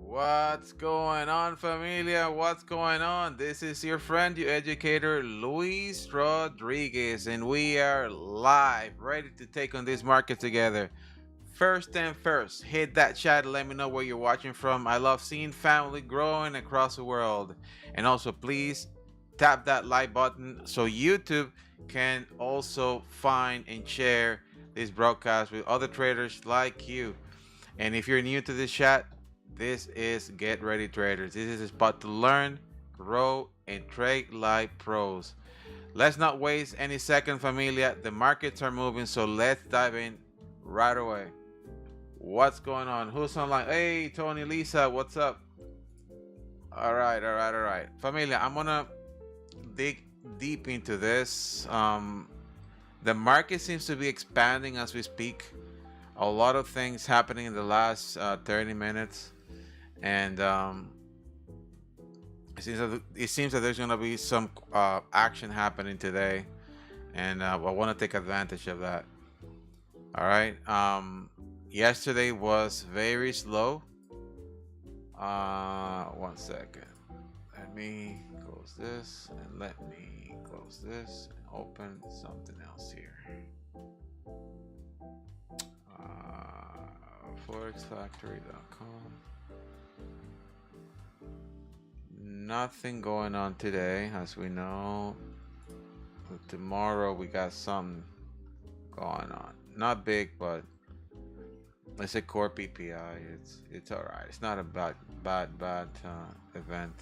What's going on, familia? What's going on? This is your friend, your educator, Luis Rodriguez, and we are live, ready to take on this market together. First and first, hit that chat and let me know where you're watching from. I love seeing family growing across the world. And also, please tap that like button so YouTube can also find and share this broadcast with other traders like you. And if you're new to this chat, this is Get Ready Traders. This is a spot to learn, grow, and trade like pros. Let's not waste any second, familia. The markets are moving, so let's dive in right away. What's going on? Who's online? Hey, Tony, Lisa, what's up? All right, all right, all right. Familia, I'm gonna dig deep into this. The market seems to be expanding as we speak. A lot of things happening in the last 30 minutes, and it seems that there's going to be some action happening today, and I want to take advantage of that. All right. Yesterday was very slow. 1 second. Let me close this, and let me close this and open something else here. Forexfactory.com. Nothing going on today, as we know. But tomorrow we got something going on. Not big, but it's a core PPI. It's all right. It's not a bad event.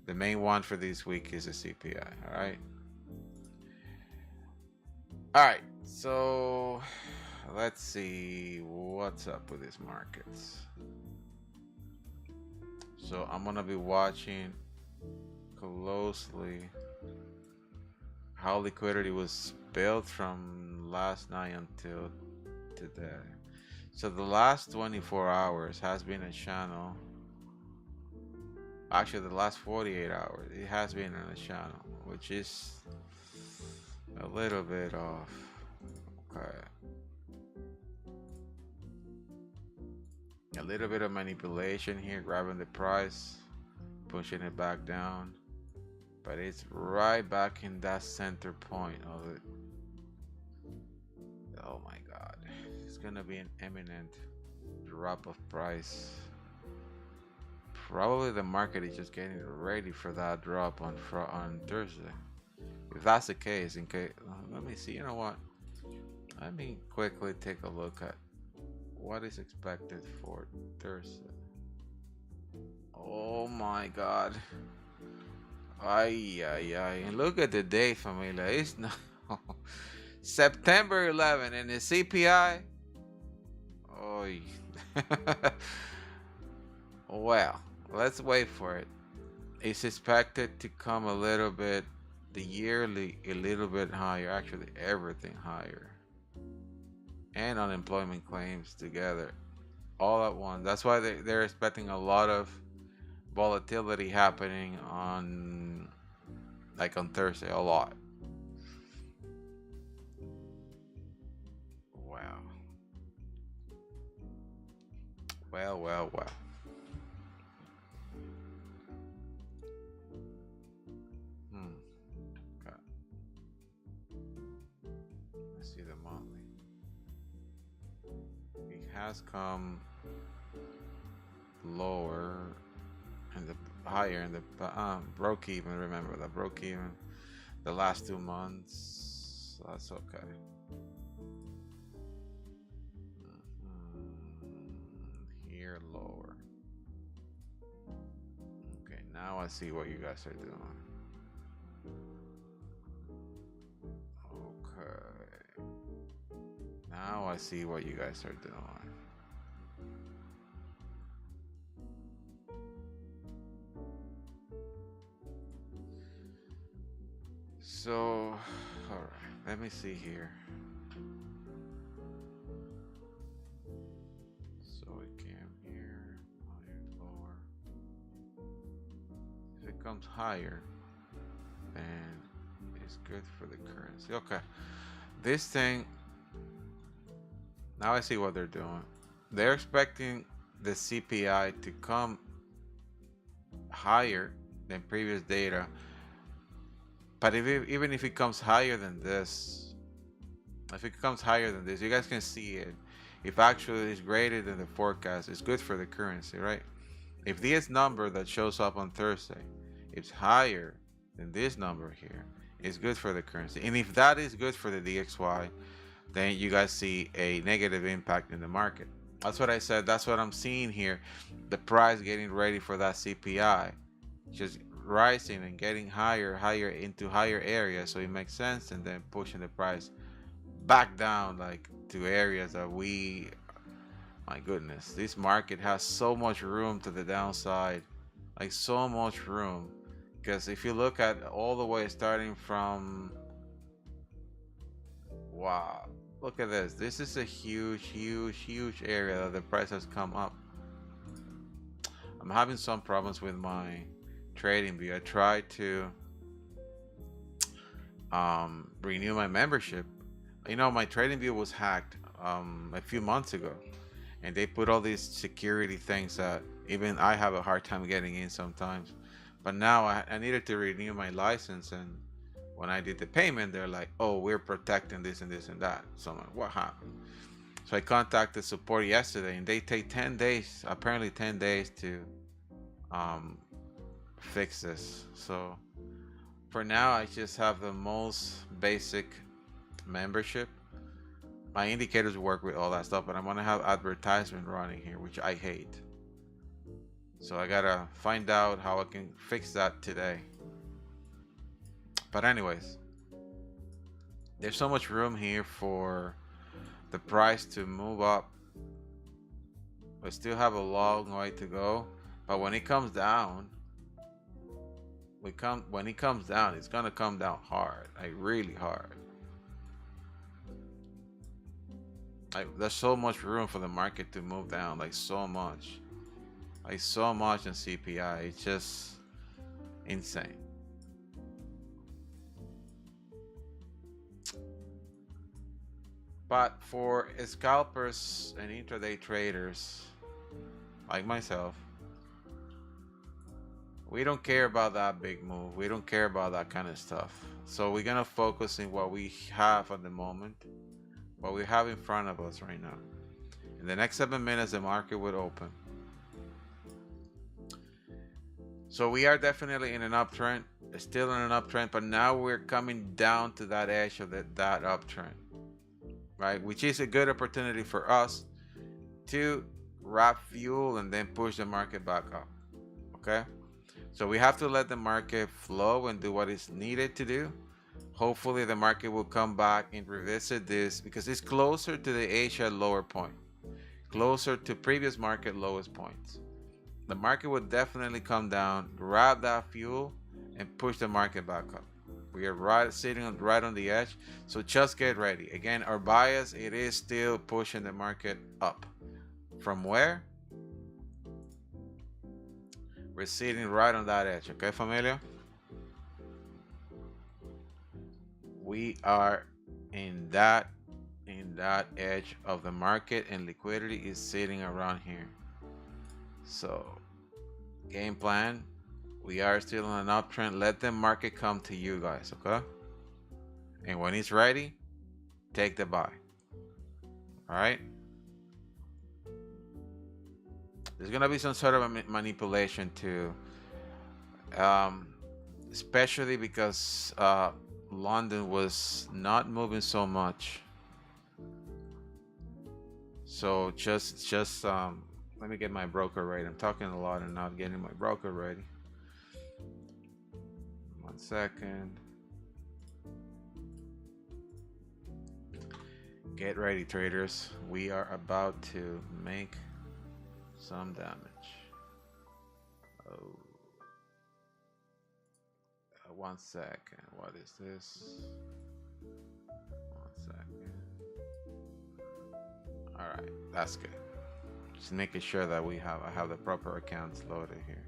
The main one for this week is a CPI. All right. All right. So let's see what's up with these markets. So I'm gonna be watching closely how liquidity was built from last night until today. So the last 24 hours has been a channel. Actually, the last 48 hours it has been in a channel, which is a little bit off. Okay. A little bit of manipulation here, grabbing the price, pushing it back down, but it's right back in that center point of it. Oh my god, it's gonna be an imminent drop of price. Probably the market is just getting ready for that drop on Thursday. If that's the case, let me see. You know what? Let me quickly take a look at what is expected for Thursday. Oh my god. Ay. Look at the date, familia. It's not September 11 and the CPI. Oh. Well, let's wait for it. It's expected to come a little bit, the yearly a little bit higher, actually everything higher. And unemployment claims together all at once. That's why they're expecting a lot of volatility happening on Thursday, a lot. Wow. Well. Okay. Let's see the monthly. It has come lower and the higher in the broke even. Remember that broke even the last 2 months. That's okay. Here lower. Okay, now I see what you guys are doing. Okay. Now I see what you guys are doing. So, all right, let me see here. So it came here, higher, lower. If it comes higher, then it's good for the currency. Okay, this thing. Now I see what they're doing. They're expecting the CPI to come higher than previous data. But even if it comes higher than this, if it comes higher than this, you guys can see it. If actually it's greater than the forecast, it's good for the currency, right? If this number that shows up on Thursday is higher than this number here, it's good for the currency. And if that is good for the DXY, then you guys see a negative impact in the market. That's what I said. That's what I'm seeing here. The price getting ready for that CPI, just rising and getting higher into higher areas. So it makes sense, and then pushing the price back down, like to areas that my goodness, this market has so much room to the downside, like so much room. Because if you look at all the way starting from, wow, look at this. This is a huge area that the price has come up. I'm having some problems with my trading view. I tried to renew my membership. You know, my trading view was hacked a few months ago, and they put all these security things that even I have a hard time getting in sometimes. But now I needed to renew my license, and when I did the payment, they're like, oh, we're protecting this and this and that. So I'm like, what happened? So I contacted support yesterday, and they take 10 days, apparently 10 days to fix this. So for now, I just have the most basic membership. My indicators work with all that stuff, but I'm gonna have advertisement running here, which I hate. So I gotta find out how I can fix that today. But anyways, there's so much room here for the price to move up. We still have a long way to go, but when it comes down, when it comes down, it's gonna come down hard, like really hard. Like there's so much room for the market to move down, like so much in CPI. It's just insane. But for scalpers and intraday traders like myself, we don't care about that big move. We don't care about that kind of stuff. So we're gonna focus in what we have at the moment, what we have in front of us right now. In the next 7 minutes, the market would open. So we are definitely in an uptrend, still in an uptrend, but now we're coming down to that edge of that uptrend, right? Which is a good opportunity for us to wrap fuel and then push the market back up, okay? So we have to let the market flow and do what is needed to do. Hopefully the market will come back and revisit this because it's closer to the Asia lower point, closer to previous market lowest points. The market would definitely come down, grab that fuel, and push the market back up. We are sitting right on the edge, so just get ready. Again, our bias, it is still pushing the market up. From where? We're sitting right on that edge, okay, familia? We are in that edge of the market, and liquidity is sitting around here. So game plan, we are still on an uptrend. Let the market come to you guys, okay? And when it's ready, take the buy. All right, there's gonna be some sort of manipulation too, especially because London was not moving so much. So just let me get my broker rate. I'm talking a lot and not getting my broker ready. 1 second. Get ready, traders. We are about to make some damage. Oh. 1 second. What is this? 1 second. All right, that's good. Just making sure that I have the proper accounts loaded here.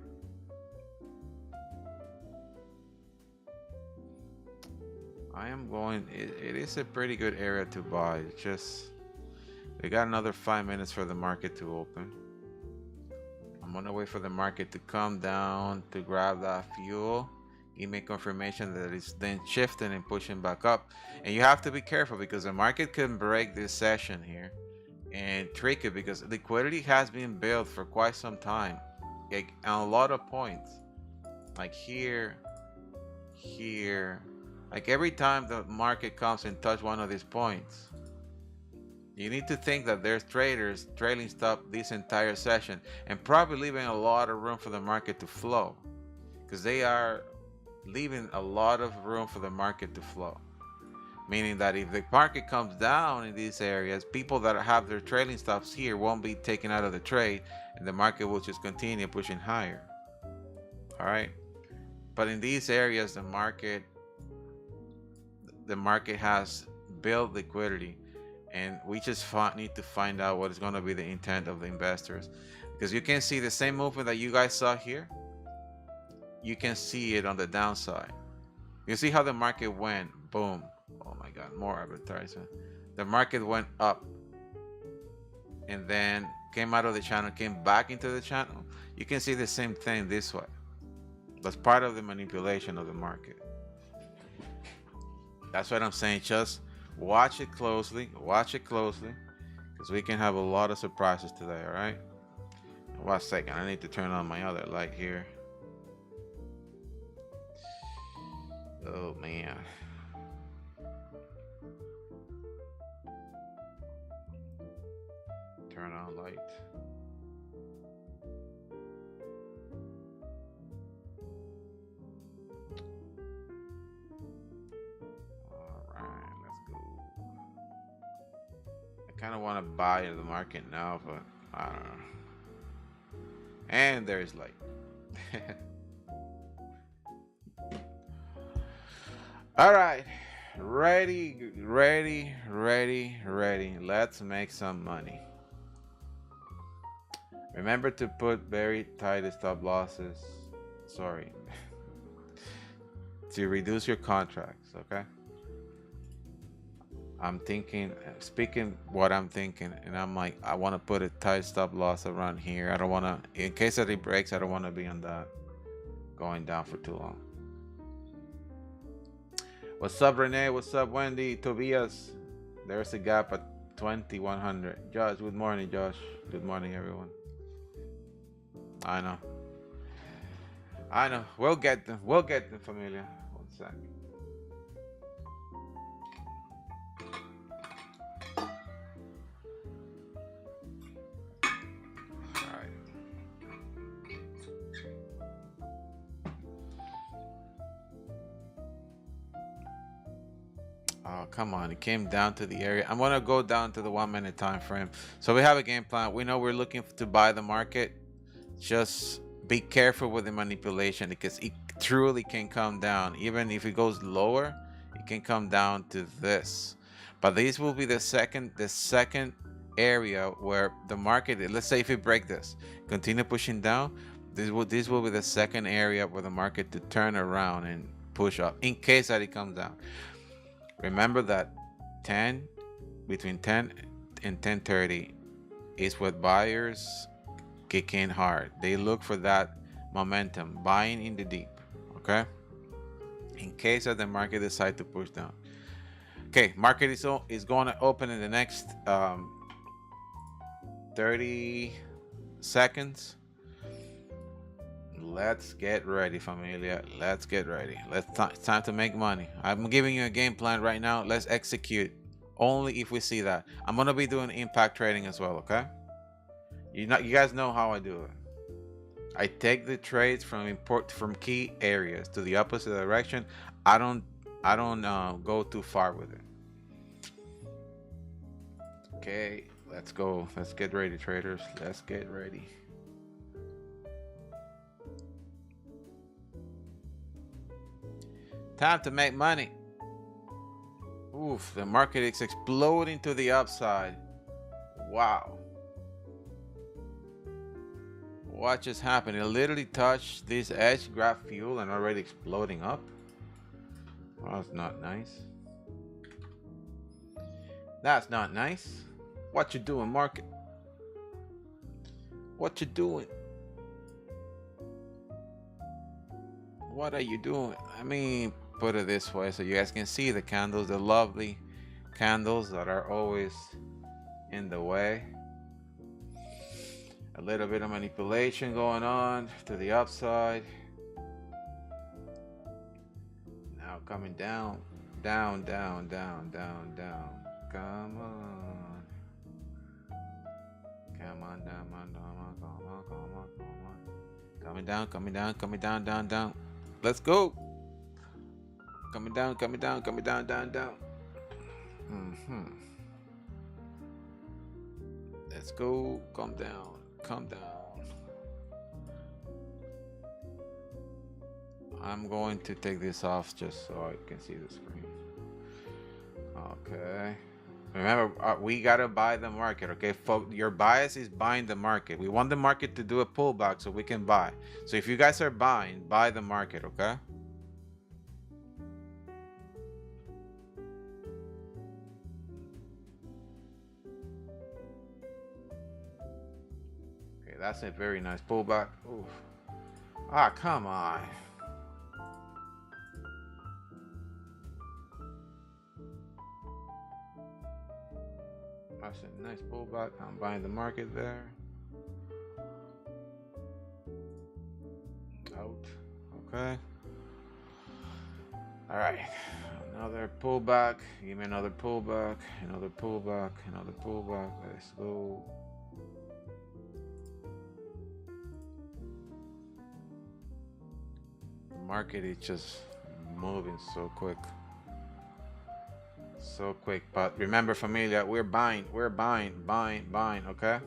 I am going, it is a pretty good area to buy. It's just, we got another 5 minutes for the market to open. gonna wait for the market to come down to grab that fuel. Give me confirmation that it's then shifting and pushing back up. And you have to be careful because the market can break this session here and trick it, because liquidity has been built for quite some time, like on a lot of points, like here, like every time the market comes and touch one of these points, you need to think that there's traders trailing stop this entire session and probably leaving a lot of room for the market to flow, because they are leaving a lot of room for the market to flow. Meaning that if the market comes down in these areas, people that have their trailing stops here won't be taken out of the trade, and the market will just continue pushing higher. All right. But in these areas, the market has built liquidity, and we just need to find out what is going to be the intent of the investors, because you can see the same movement that you guys saw here. You can see it on the downside. You see how the market went boom. Oh my god, more advertisement. The market went up and then came out of the channel, came back into the channel. You can see the same thing this way. That's part of the manipulation of the market. That's what I'm saying. Just watch it closely, because we can have a lot of surprises today. All right. One second, I need to turn on my other light here. Oh man. Turn on light. All right, let's go. I kind of want to buy in the market now, but I don't know. And there's light. All right, ready. Let's make some money. Remember to put very tight stop losses. Sorry. To reduce your contracts, okay? I'm speaking what I'm thinking, and I'm like, I want to put a tight stop loss around here. I don't want to, in case that it breaks, I don't want to be on that going down for too long. What's up, Renee? What's up, Wendy? Tobias? There's a gap at 2100. Josh, good morning, Josh. Good morning, everyone. I know. We'll get them. Familia. 1 sec. Oh, come on. It came down to the area. I'm going to go down to the 1 minute time frame. So we have a game plan. We know we're looking to buy the market. Just be careful with the manipulation, because it truly can come down. Even if it goes lower, it can come down to this. But this will be the second area where the market, let's say if it break this, continue pushing down, this will be the second area where the market to turn around and push up in case that it comes down. Remember that between 10 and 10:30 is what buyers kick in hard. They look for that momentum, buying in the deep, okay? In case that the market decide to push down. Okay, market is going to open in the next 30 seconds. Let's get ready, familia. Let's get ready. It's time to make money. I'm giving you a game plan right now. Let's execute only if we see that. I'm gonna be doing impact trading as well, okay? You guys know how I do it. I take the trades from key areas to the opposite direction. I don't go too far with it. Okay, let's go. Let's get ready, traders. Let's get ready. Time to make money. Oof, the market is exploding to the upside. Wow. What just happened? It literally touched this edge, grabbed fuel, and already exploding up. Well, that's not nice. That's not nice. What you doing, market? What you doing? What are you doing? I mean, put it this way so you guys can see the candles, the lovely candles that are always in the way. A little bit of manipulation going on to the upside. Now coming down, down, down, down, down, down. Come on. Come on, down, come on, come on, come on, come on, come on. Coming down, coming down, coming down, down, down. Let's go. Coming down, coming down, coming down, down, down. Let's go. Calm down. Calm down. I'm going to take this off just so I can see the screen. Okay. Remember, we gotta buy the market, okay? Your bias is buying the market. We want the market to do a pullback so we can buy. So if you guys are buying, buy the market, okay? Okay, that's a very nice pullback. Oof. Ah, come on. That's a nice pullback. I'm buying the market there. Out. Okay. All right. Another pullback. Give me another pullback. Another pullback. Another pullback. Let's go. The market is just moving so quick. So quick, but remember, familia, we're buying, buying, okay?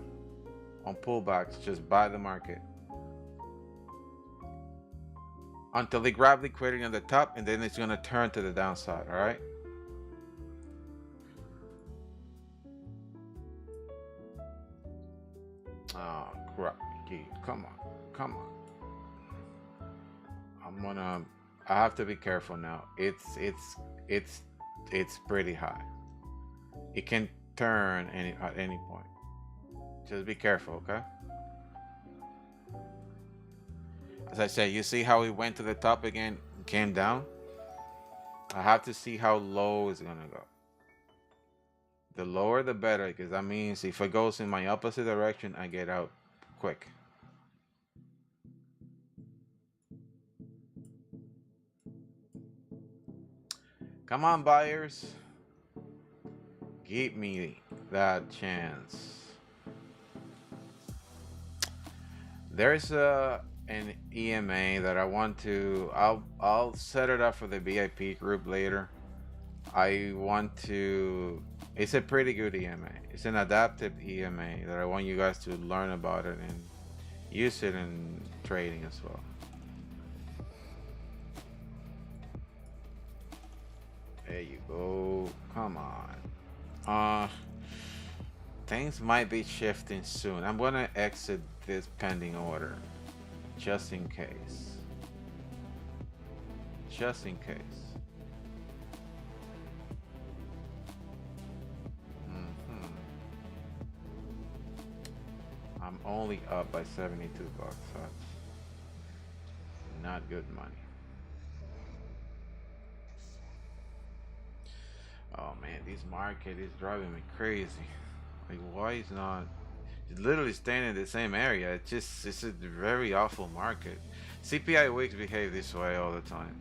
On pullbacks, just buy the market until they grab liquidity on the top, and then it's gonna turn to the downside. All right. Oh crap! Come on, come on. I have to be careful now. It's pretty high. It can turn at any point. Just be careful, okay? As I said, you see how it went to the top again, came down? I have to see how low it's gonna go. The lower the better, because that means if it goes in my opposite direction, I get out quick. Come on, buyers. Give me that chance. There's an EMA that I want to. I'll set it up for the VIP group later. I want to. It's a pretty good EMA. It's an adaptive EMA that I want you guys to learn about it and use it in trading as well. There you go. Come on. Things might be shifting soon. I'm gonna exit this pending order just in case. Just in case. I'm only up by 72 bucks. That's not good money. Oh man, this market is driving me crazy. Like, why is not? It's literally staying in the same area. It's a very awful market. CPI wicks behave this way all the time.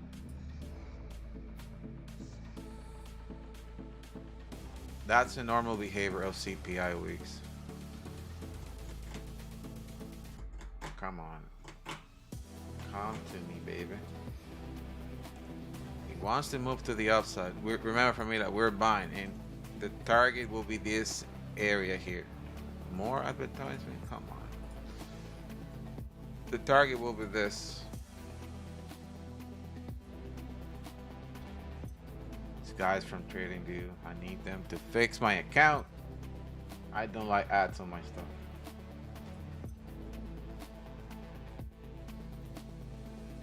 That's a normal behavior of CPI wicks. Come on. Come to me, baby. It wants to move to the upside. Remember for me that we're buying, and the target will be this area here. More advertisement? Come on. The target will be this. These guys from TradingView, I need them to fix my account. I don't like ads on my stuff.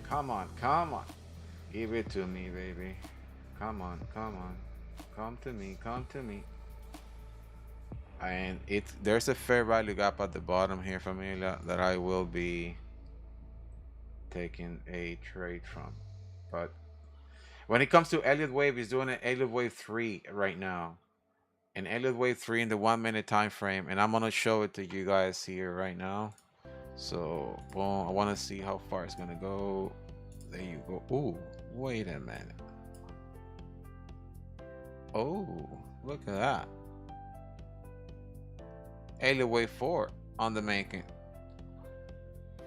Come on, come on. Give it to me, baby. Come on, come on. Come to me, come to me. And there's a fair value gap at the bottom here, familia, that I will be taking a trade from. But when it comes to Elliott Wave, he's doing an Elliott Wave 3 right now. An Elliott Wave 3 in the 1 minute time frame. And I'm going to show it to you guys here right now. So, boom, I want to see how far it's going to go. There you go. Ooh, wait a minute. Oh, look at that. Elliott Wave 4 on the making.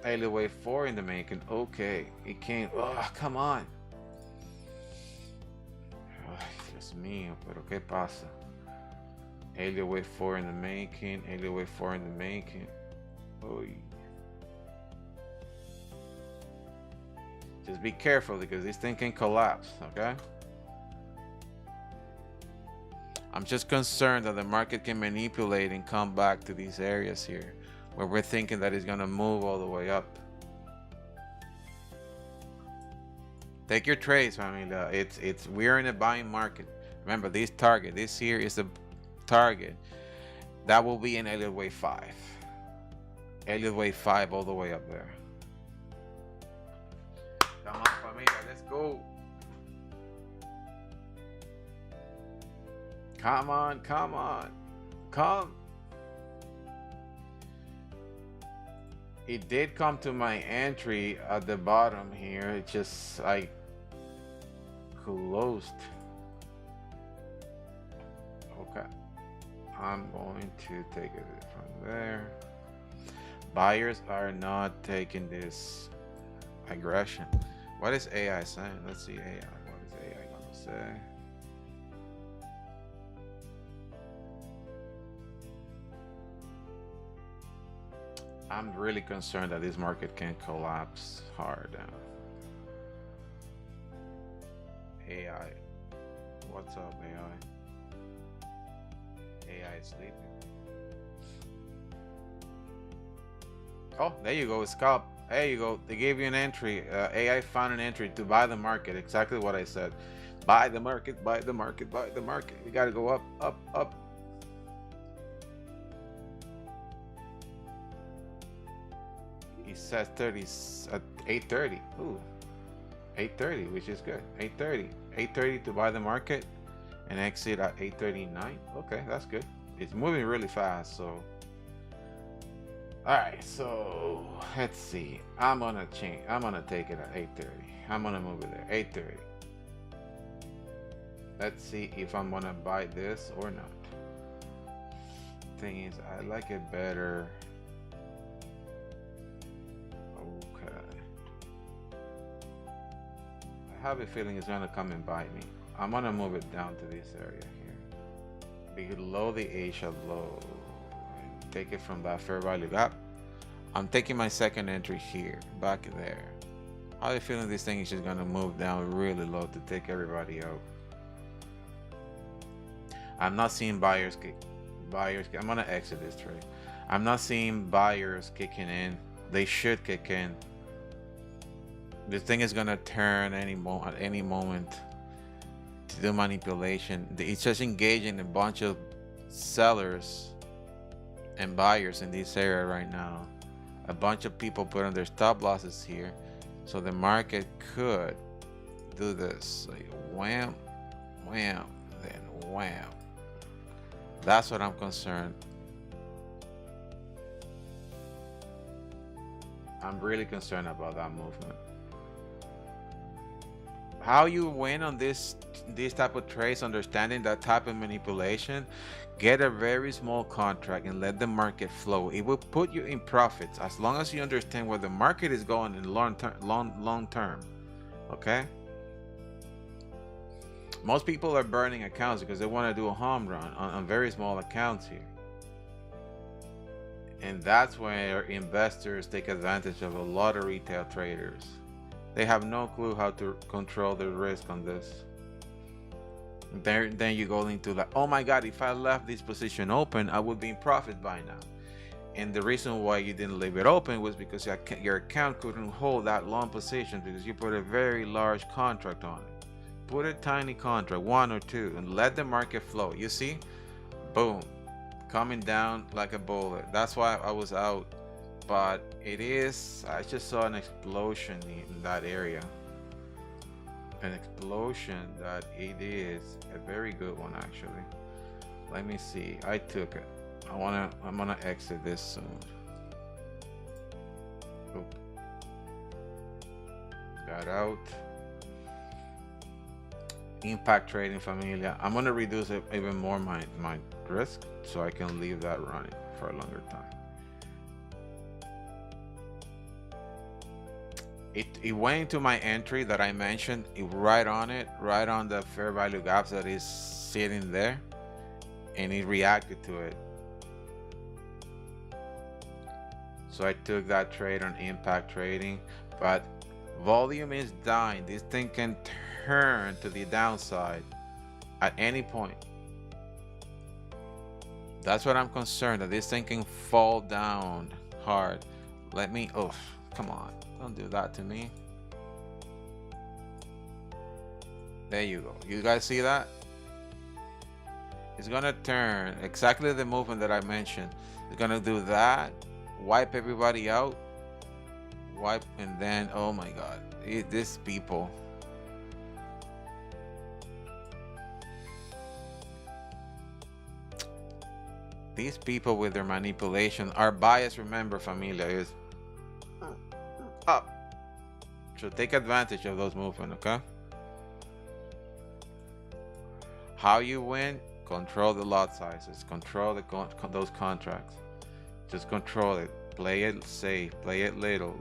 Elliott Wave 4 in the making. Okay, it came. Oh, come on. Ay, Dios mío, pero qué pasa? Elliott Wave 4 in the making. Elliott Wave 4 in the making. Oy. Just be careful because this thing can collapse, okay? I'm just concerned that the market can manipulate and come back to these areas here where we're thinking that it's going to move all the way up. Take your trades, familia. We're in a buying market. Remember, this here is the target. That will be in Elliott Wave 5. Elliott Wave 5 all the way up there. Come on, familia, let's go. Come on, come on, come. It did come to my entry at the bottom here. It just like closed. Okay, I'm going to take it from there. Buyers are not taking this aggression. What is AI saying? Let's see AI. What is AI gonna say? I'm really concerned that this market can collapse hard. AI. What's up, AI? AI is sleeping. Oh, there you go, Scalp. There you go. They gave you an entry. AI found an entry to buy the market. Exactly what I said. Buy the market, buy the market, buy the market. We got to go up, up, up. He says 30 at 8:30. Ooh, 8:30, which is good. 8:30. 8:30 to buy the market and exit at 8:39. Okay, that's good. It's moving really fast, so. All right, so let's see. I'm gonna change. I'm gonna take it at 8:30. I'm gonna move it there. 8:30. Let's see if I'm gonna buy this or not. Thing is, I like it better. Okay. I have a feeling it's gonna come and bite me. I'm gonna move it down to this area here, below the Asia low. Take it from that fair value gap. I'm taking my second entry here, back there. How are you feeling this thing is just gonna move down really low to take everybody out? I'm not seeing buyers kick. I'm gonna exit this trade. I'm not seeing buyers kicking in. They should kick in. This thing is gonna turn at any moment to do manipulation. It's just engaging a bunch of sellers and buyers in this area right now. A bunch of people putting their stop losses here, so the market could do this, like wham, wham, then wham. That's what I'm concerned. I'm really concerned about that movement. How you win on this type of trades, understanding that type of manipulation, get a very small contract and let the market flow. It will put you in profits as long as you understand where the market is going in long term. Okay? Most people are burning accounts because they want to do a home run on very small accounts here. And that's where investors take advantage of a lot of retail traders. They have no clue how to control the risk on this. Then you go into like, oh my God, if I left this position open, I would be in profit by now. And the reason why you didn't leave it open was because your account couldn't hold that long position because you put a very large contract on it. Put a tiny contract, 1 or 2, and let the market flow. You see? Boom. Coming down like a bullet. That's why I was out but it is, I just saw an explosion in that area. An explosion that it is a very good one actually. Let me see. I took it. I'm gonna exit this soon. Oh. Got out. Impact trading, familia. I'm gonna reduce it even more my risk so I can leave that running for a longer time. It went into my entry that I mentioned, right on the fair value gaps that is sitting there, and it reacted to it. So I took that trade on impact trading, but volume is dying. This thing can turn to the downside at any point. That's what I'm concerned, that this thing can fall down hard. Let me, oh, come on. Don't do that to me. There you go. You guys see that? It's gonna turn exactly the movement that I mentioned. It's gonna do that, wipe everybody out, wipe, and then, oh my God, these people. These people with their manipulation, our bias, remember, familia, is up. So take advantage of those movements, okay? How you win? Control the lot sizes, control those contracts. Just control it. Play it safe. Play it little.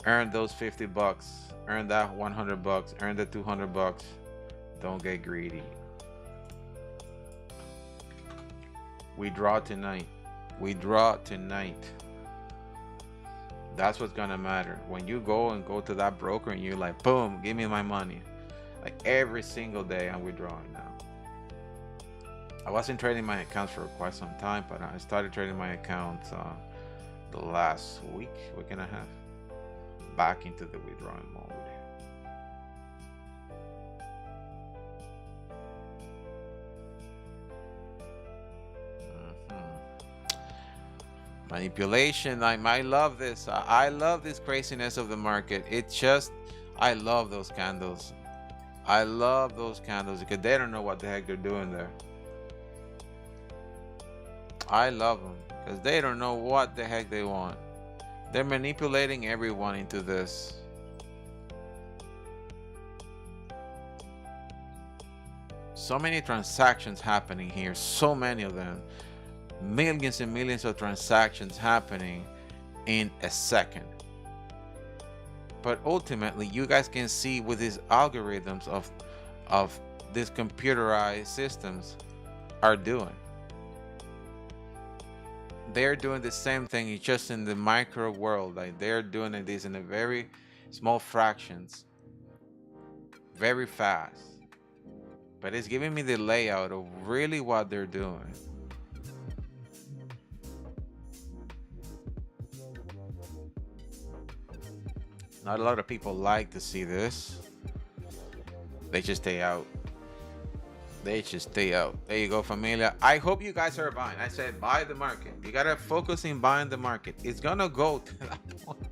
Earn those 50 bucks. Earn that 100 bucks. Earn the 200 bucks. Don't get greedy. We draw tonight. That's what's gonna matter. When you go to that broker and you're like, boom, give me my money. Like every single day I'm withdrawing now. I wasn't trading my accounts for quite some time, but I started trading my accounts the last week and a half, back into the withdrawing mode. Manipulation. I love this. I love this craziness of the market. It's just, I love those candles. I love those candles because they don't know what the heck they're doing there. I love them because they don't know what the heck they want. They're manipulating everyone into this. So many transactions happening here, so many of them. Millions and millions of transactions happening in a second. But ultimately, you guys can see with these algorithms of these computerized systems are doing. They're doing the same thing, it's just in the micro world. Like they're doing this in a very small fractions, very fast. But it's giving me the layout of really what they're doing. Not a lot of people like to see this. They just stay out. There you go, familia. I hope you guys are buying. I said buy the market. You gotta focus in buying the market. It's gonna go to that point.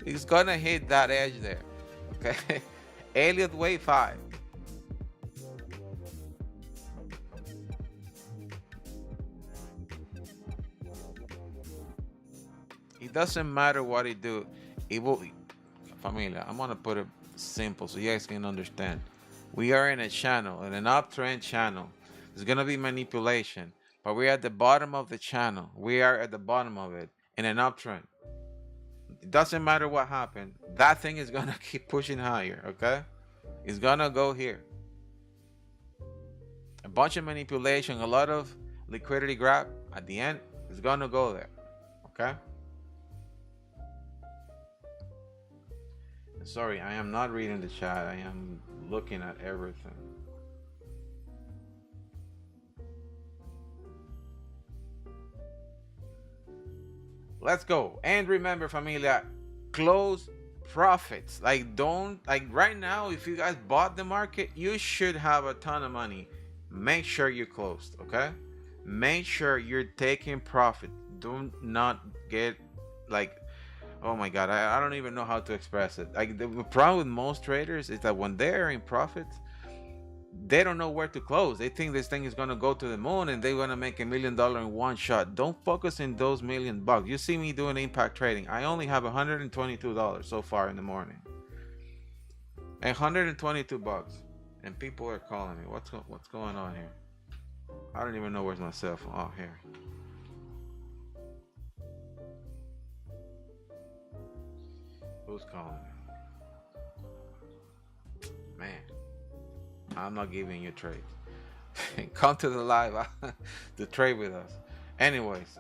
It's gonna hit that edge there. Okay. Elliott Wave 5. It doesn't matter what it do. It will, familia, I'm gonna put it simple so you guys can understand. We are in a channel, in an uptrend channel. There's gonna be manipulation, but we're at the bottom of the channel. We are at the bottom of it in an uptrend. It doesn't matter what happened. That thing is gonna keep pushing higher, okay? It's gonna go here. A bunch of manipulation, a lot of liquidity grab at the end. It's gonna go there, okay? Sorry, I am not reading the chat. I am looking at everything. Let's go. And remember, familia, close profits. Like, don't, like right now, if you guys bought the market, you should have a ton of money. Make sure you're closed, okay? Make sure you're taking profit. Do not get like, oh my god, I don't even know how to express it. Like the problem with most traders is that when they're in profits, they don't know where to close. They think this thing is gonna go to the moon and they wanna make $1 million in one shot. Don't focus in those $1,000,000. You see me doing impact trading. I only have $122 so far in the morning. $122, and people are calling me. What's going on here? I don't even know where's my cell phone. Oh, here. Who's calling me? Man, I'm not giving you trades. Come to the live to trade with us. Anyways,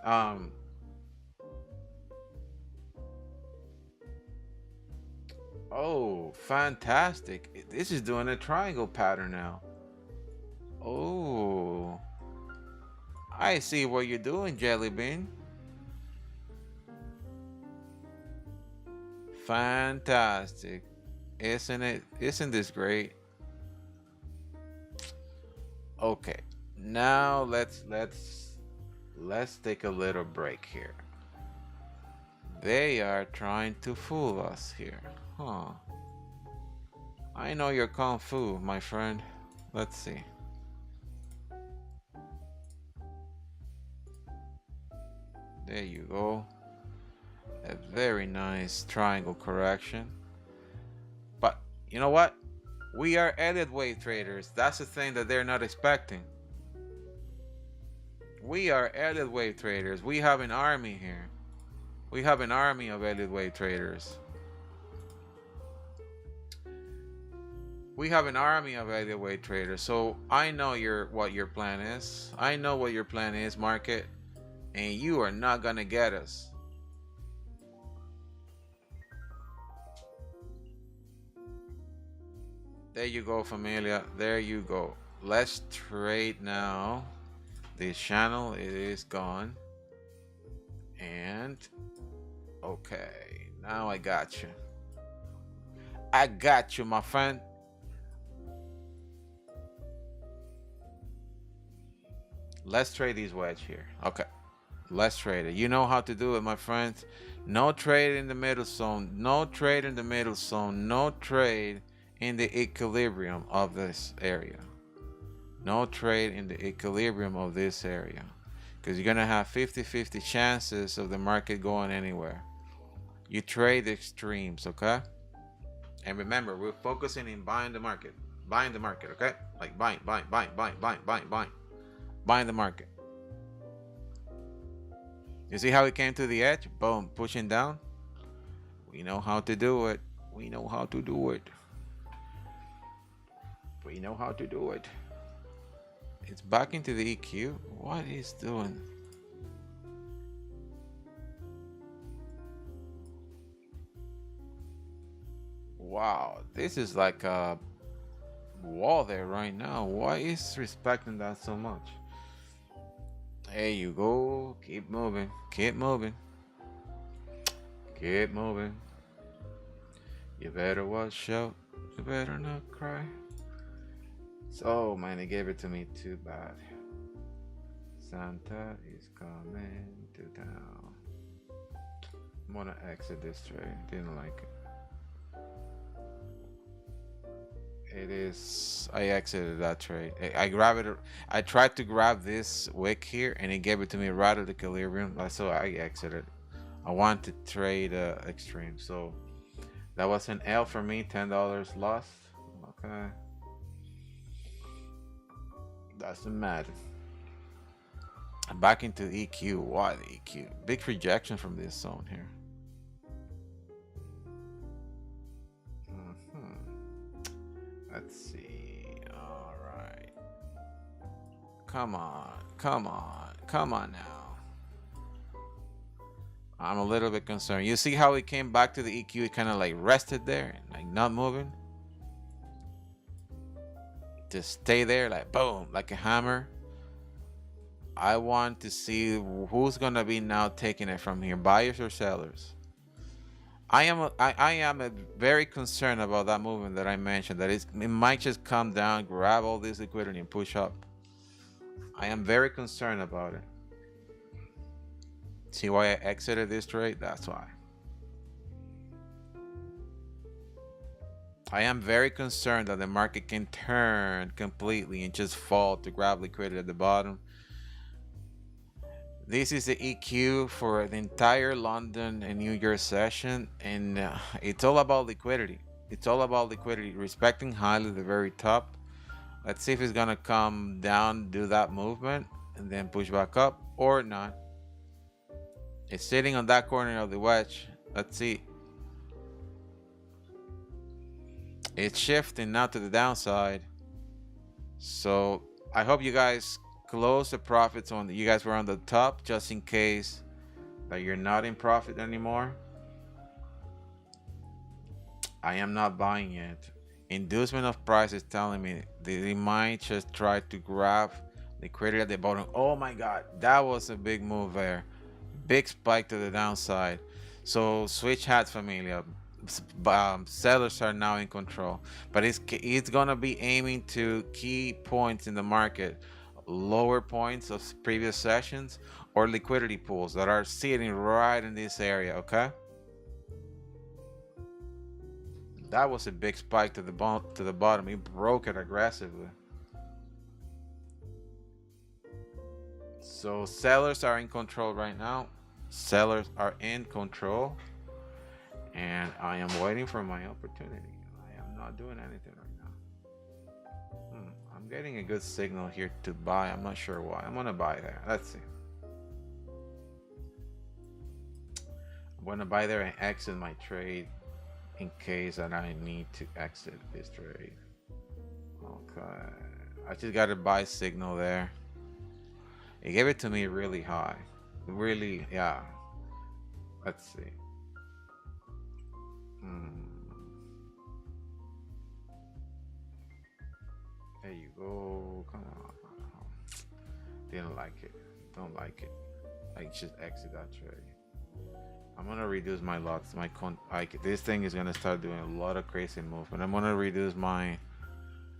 oh, fantastic. This is doing a triangle pattern now. Oh, I see what you're doing, Jelly Bean. Fantastic. Isn't it? Isn't this great? Okay. Now let's take a little break here. They are trying to fool us here. Huh. I know your kung fu, my friend. Let's see. There you go. A very nice triangle correction. But you know what? We are Elliott wave traders. That's the thing that they're not expecting. We are Elliott wave traders. We have an army here. We have an army of Elliott wave traders. We have an army of Elliott wave traders. So I know what your plan is. I know what your plan is, market, and you are not gonna get us. There you go, familia. There you go. Let's trade now. This channel, it is gone. And okay, now I got you. I got you, my friend. Let's trade these wedge here. Okay, let's trade it. You know how to do it, my friends. No trade in the middle zone. No trade in the middle zone. No trade in the equilibrium of this area. No trade in the equilibrium of this area, because you're gonna have 50-50 chances of the market going anywhere. You trade the extremes, okay? And remember, we're focusing in buying the market. Buying the market, okay? Like buying the market. You see how it came to the edge? Boom, pushing down. We know how to do it. We know how to do it. We know how to do it. It's back into the EQ. What is doing? Wow, this is like a wall there right now. Why is respecting that so much? There you go. Keep moving. Keep moving. Keep moving. You better watch out. You better not cry. Oh man, they gave it to me too bad. Santa is coming to town. I'm gonna exit this trade. Didn't like it. It is. I exited that trade. I grabbed it. I tried to grab this wick here, and it gave it to me right at the equilibrium. So I exited. I want to trade extreme. So that was an L for me. $10 lost. Okay. Doesn't matter. Back into EQ. Why the EQ? Big rejection from this zone here. Let's see. All right. Come on. Come on. Come on now. I'm a little bit concerned. You see how it came back to the EQ? It kind of like rested there, like not moving. Just stay there, like boom, like a hammer. I want to see who's gonna be now taking it from here, buyers or sellers. I am very concerned about that movement that I mentioned, that it might just come down, grab all this liquidity and push up. I am very concerned about it. See why I exited this trade? That's why. I am very concerned that the market can turn completely and just fall to grab liquidity at the bottom. This is the EQ for the entire London and New York session, and it's all about liquidity. It's all about liquidity, respecting highly the very top. Let's see if it's gonna come down, do that movement, and then push back up or not. It's sitting on that corner of the wedge. Let's see. It's shifting now to the downside. So I hope you guys close the profits on you guys were on the top, just in case that you're not in profit anymore. I am not buying it. Inducement of price is telling me they might just try to grab liquidity at the bottom. Oh my god, that was a big move there. Big spike to the downside. So switch hats, familia. Sellers are now in control, but it's gonna be aiming to key points in the market, lower points of previous sessions or liquidity pools that are sitting right in this area. Okay, that was a big spike to the bottom. It broke it aggressively. So sellers are in control right now. Sellers are in control, and I am waiting for my opportunity. I am not doing anything right now. I'm getting a good signal here to buy. I'm not sure why. I'm gonna buy there. Let's see. I'm gonna buy there and exit my trade in case that I need to exit this trade. Okay, I just got a buy signal there. It gave it to me really high. Really, yeah. Let's see. There you go. Come on. Didn't like it. Don't like it. I just exit that trade. I'm gonna reduce my lots. This thing is gonna start doing a lot of crazy movement. I'm gonna reduce my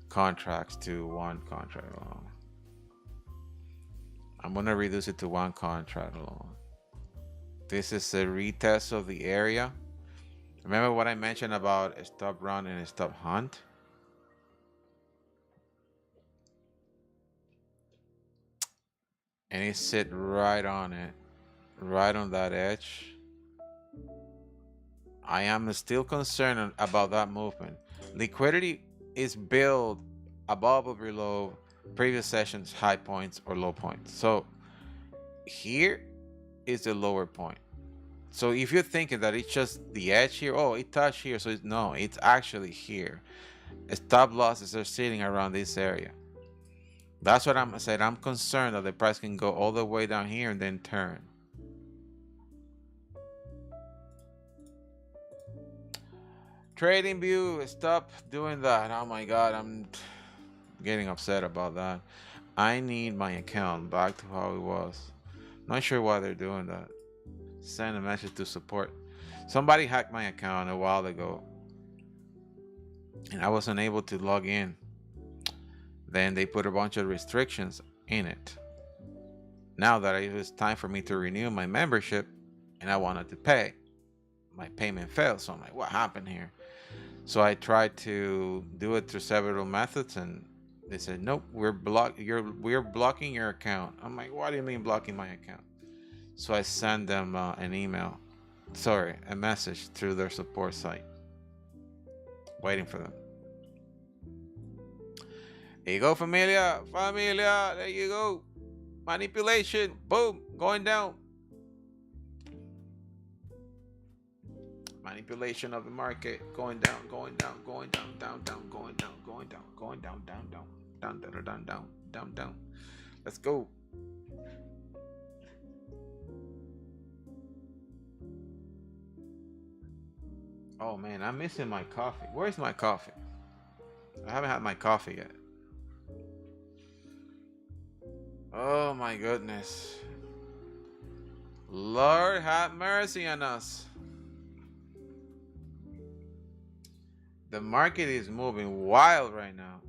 contracts to one contract alone. I'm gonna reduce it to one contract alone. This is a retest of the area. Remember what I mentioned about a stop run and a stop hunt? And it sit right on it, right on that edge. I am still concerned about that movement. Liquidity is built above or below previous sessions high points or low points. So here is the lower point. So if you're thinking that it's just the edge here, oh, it touched here, so no, it's actually here. Stop losses are sitting around this area. That's what I'm saying. I'm concerned that the price can go all the way down here and then turn. Trading view, stop doing that. Oh my god, I'm getting upset about that. I need my account back to how it was. Not sure why they're doing that. Send a message to support. Somebody hacked my account a while ago and I wasn't able to log in. Then they put a bunch of restrictions in it. Now that it was time for me to renew my membership and I wanted to pay, my payment failed. So I'm like, what happened here? So I tried to do it through several methods and they said, nope, we're blocking your account. I'm like, what do you mean blocking my account? So I sent them a message through their support site, waiting for them. There you go, familia, there you go. Manipulation, boom, going down. Manipulation of the market, going down, going down, going down, down, down, going down, going down, going down, down, down, down, down, down, down, down, down. Let's go. Oh man, I'm missing my coffee. Where's my coffee? I haven't had my coffee yet. Oh my goodness. Lord have mercy on us. The market is moving wild right now.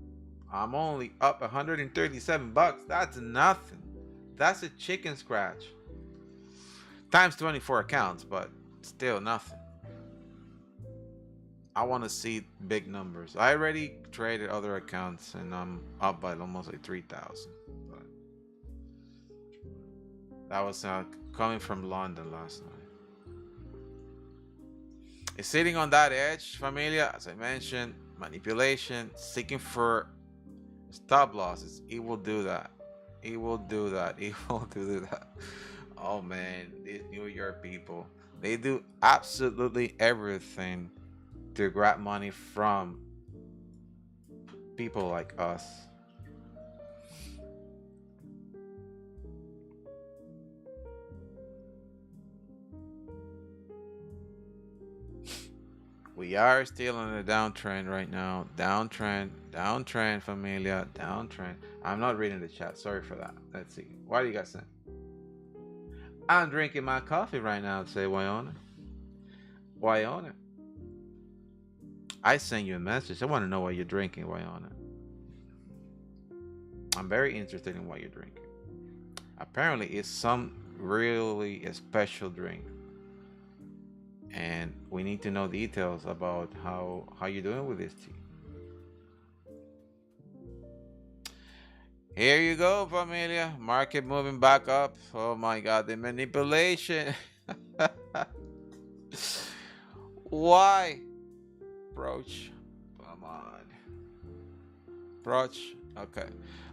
I'm only up 137 bucks. That's nothing. That's a chicken scratch. Times 24 accounts, but still nothing. I want to see big numbers. I already traded other accounts and I'm up by almost like 3,000. But that was coming from London last night. It's sitting on that edge, familia. As I mentioned, manipulation, seeking for stop losses. It will do that. It will do that. It will do that. Oh man, these New York people, they do absolutely everything to grab money from people like us. We are still on a downtrend right now. Downtrend, downtrend, familia, downtrend. I'm not reading the chat. Sorry for that. Let's see. What do you guys think? I'm drinking my coffee right now. Say Wyona. Wyona. I sent you a message. I want to know what you're drinking, Wyona. I'm very interested in what you're drinking. Apparently, it's some really special drink, and we need to know details about how you're doing with this tea. Here you go, familia. Market moving back up. Oh my God, the manipulation. Why? Approach. Come on. Approach. Okay.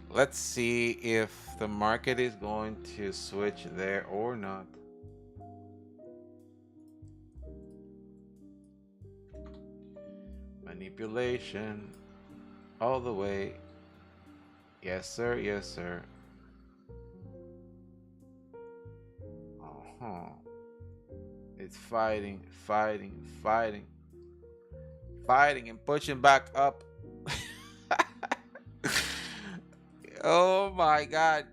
Let's see if the market is going to switch there or not. Manipulation all the way. Yes, sir. Yes, sir. Uh-huh. It's fighting, fighting, fighting, fighting, and pushing back up. Oh my God.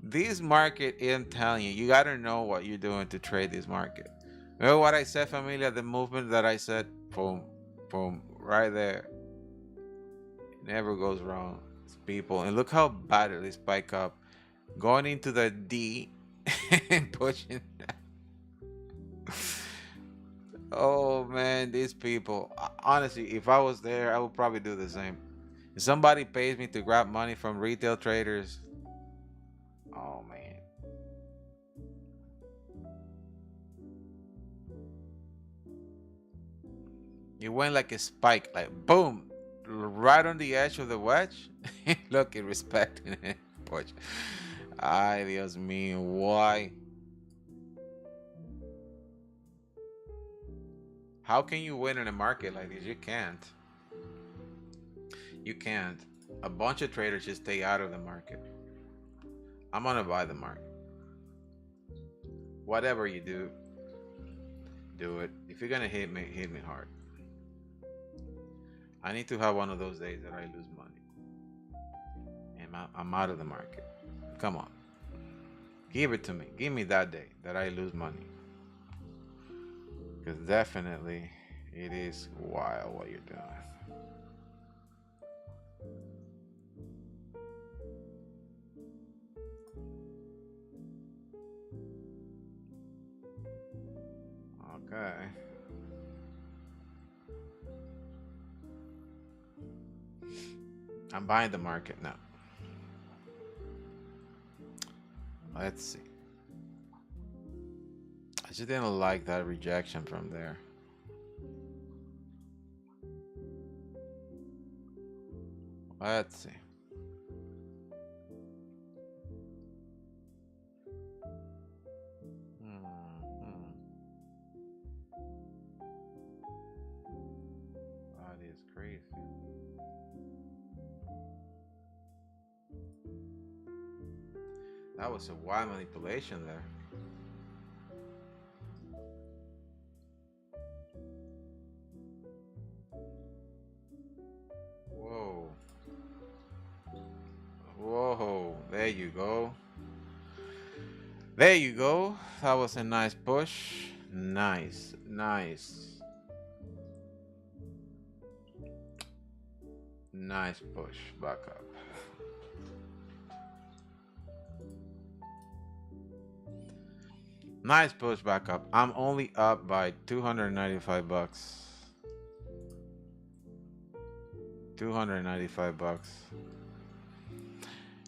This market, I'm telling you, you gotta know what you're doing to trade this market. Remember what I said, familia? The movement that I said, boom, boom, right there. It never goes wrong. It's people. And look how bad it spike up. Going into the D and pushing. Oh man, these people. Honestly, if I was there, I would probably do the same. If somebody pays me to grab money from retail traders, oh man. It went like a spike, like boom, right on the edge of the wedge. Look, it respecting it. Push. Ay, Dios mío, why? How can you win in a market like this? You can't. You can't. A bunch of traders just stay out of the market. I'm gonna buy the market. Whatever you do, do it. If you're gonna hit me hard. I need to have one of those days that I lose money. And I'm out of the market. Come on. Give it to me. Give me that day that I lose money. Because definitely it is wild what you're doing. Okay. I'm buying the market now. Let's see. I just didn't like that rejection from there. Let's see. Hmm. That is crazy. That was a wild manipulation there. Whoa. Whoa. There you go. There you go. That was a nice push. Nice. Nice. Nice push. Back up. Nice push back up. I'm only up by 295 bucks. 295 bucks.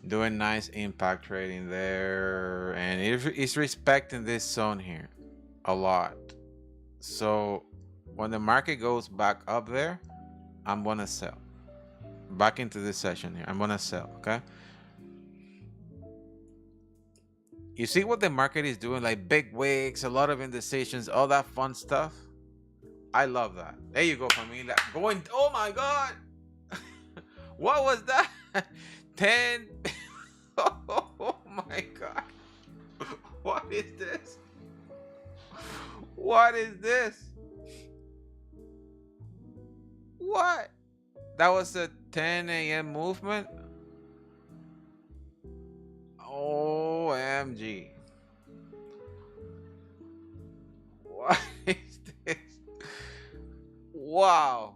Doing nice impact trading there, and it's respecting this zone here a lot. So when the market goes back up there, I'm gonna sell back into this session here. I'm gonna sell. Okay, you see what the market is doing, like big wicks, a lot of indecisions, all that fun stuff. I love that. There you go, familia. Going, oh my god. What was that? 10. Oh my god. What is this? What is this? What? That was a 10 a.m. movement? OMG. What is this? Wow.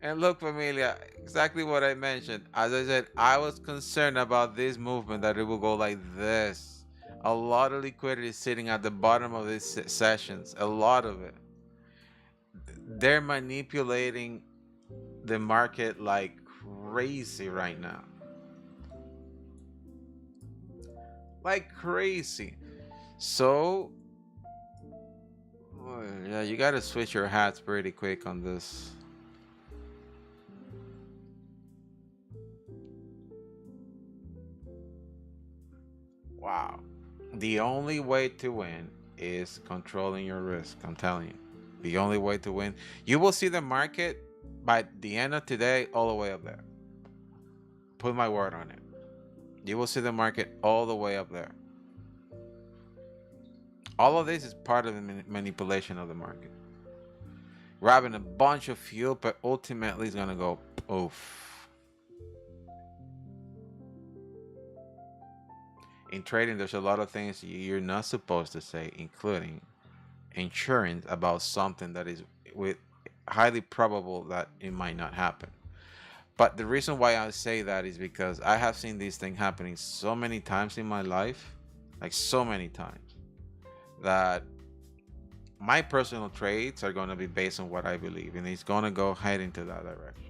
And look, familia, exactly what I mentioned. As I said, I was concerned about this movement, that it will go like this. A lot of liquidity is sitting at the bottom of these sessions. A lot of it. They're manipulating the market like crazy right now. Like crazy. So, yeah, you got to switch your hats pretty quick on this. Wow. The only way to win is controlling your risk. I'm telling you. The only way to win. You will see the market by the end of today all the way up there. Put my word on it. You will see the market all the way up there. All of this is part of the manipulation of the market. Grabbing a bunch of fuel, but ultimately it's going to go poof. In trading, there's a lot of things you're not supposed to say, including insurance about something that is with highly probable that it might not happen. But the reason why I say that is because I have seen this thing happening so many times in my life, like so many times, that my personal trades are going to be based on what I believe, and it's going to go head into that direction.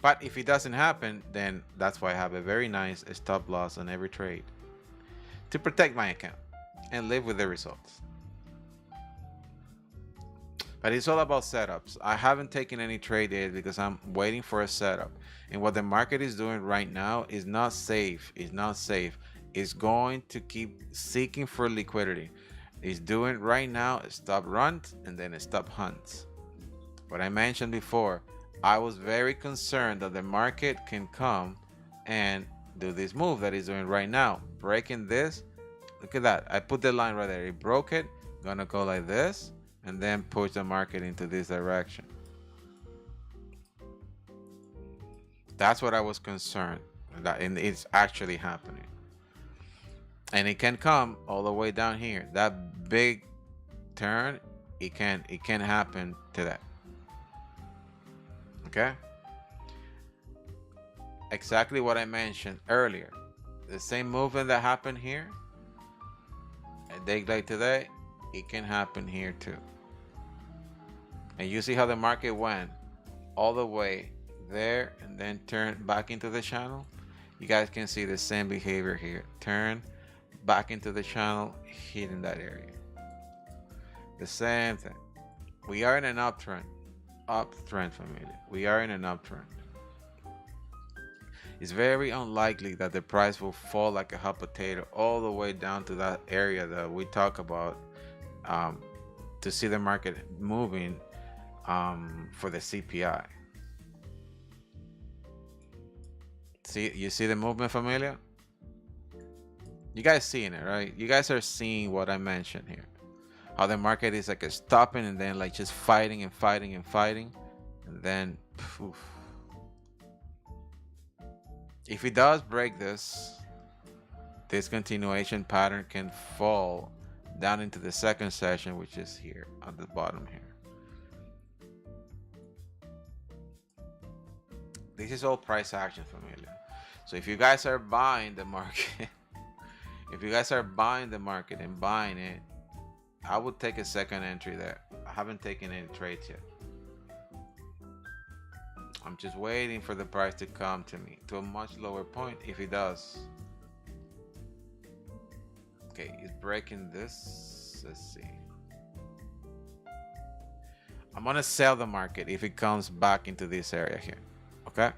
But if it doesn't happen, then that's why I have a very nice stop loss on every trade to protect my account and live with the results. But it's all about setups. I haven't taken any trade yet because I'm waiting for a setup. And what the market is doing right now is not safe. It's not safe. It's going to keep seeking for liquidity. It's doing right now a stop run and then a stop hunt. What I mentioned before, I was very concerned that the market can come and do this move that it's doing right now. Breaking this, look at that. I put the line right there. It broke it. Gonna go like this and then push the market into this direction. That's what I was concerned that, and it's actually happening. And it can come all the way down here. That big turn, it can happen to that. Okay, exactly what I mentioned earlier. The same movement that happened here a day like today, it can happen here too. And you see how the market went all the way there and then turned back into the channel. You guys can see the same behavior here. Turn back into the channel, hitting that area. The same thing. We are in an uptrend. Uptrend, familia. We are in an uptrend. It's very unlikely that the price will fall like a hot potato all the way down to that area that we talk about to see the market moving for the CPI. See, you see the movement, familia? You guys seeing it, right? You guys are seeing what I mentioned here. How the market is like a stopping and then like just fighting and fighting and fighting, and then poof. If it does break this continuation pattern can fall down into the second session, which is here at the bottom here. This is all price action, familia. So if you guys are buying the market, if you guys are buying the market and buying it, I would take a second entry there. I haven't taken any trades yet. I'm just waiting for the price to come to me to a much lower point. If it does, okay, it's breaking this. Let's see. I'm gonna sell the market if it comes back into this area here. Okay,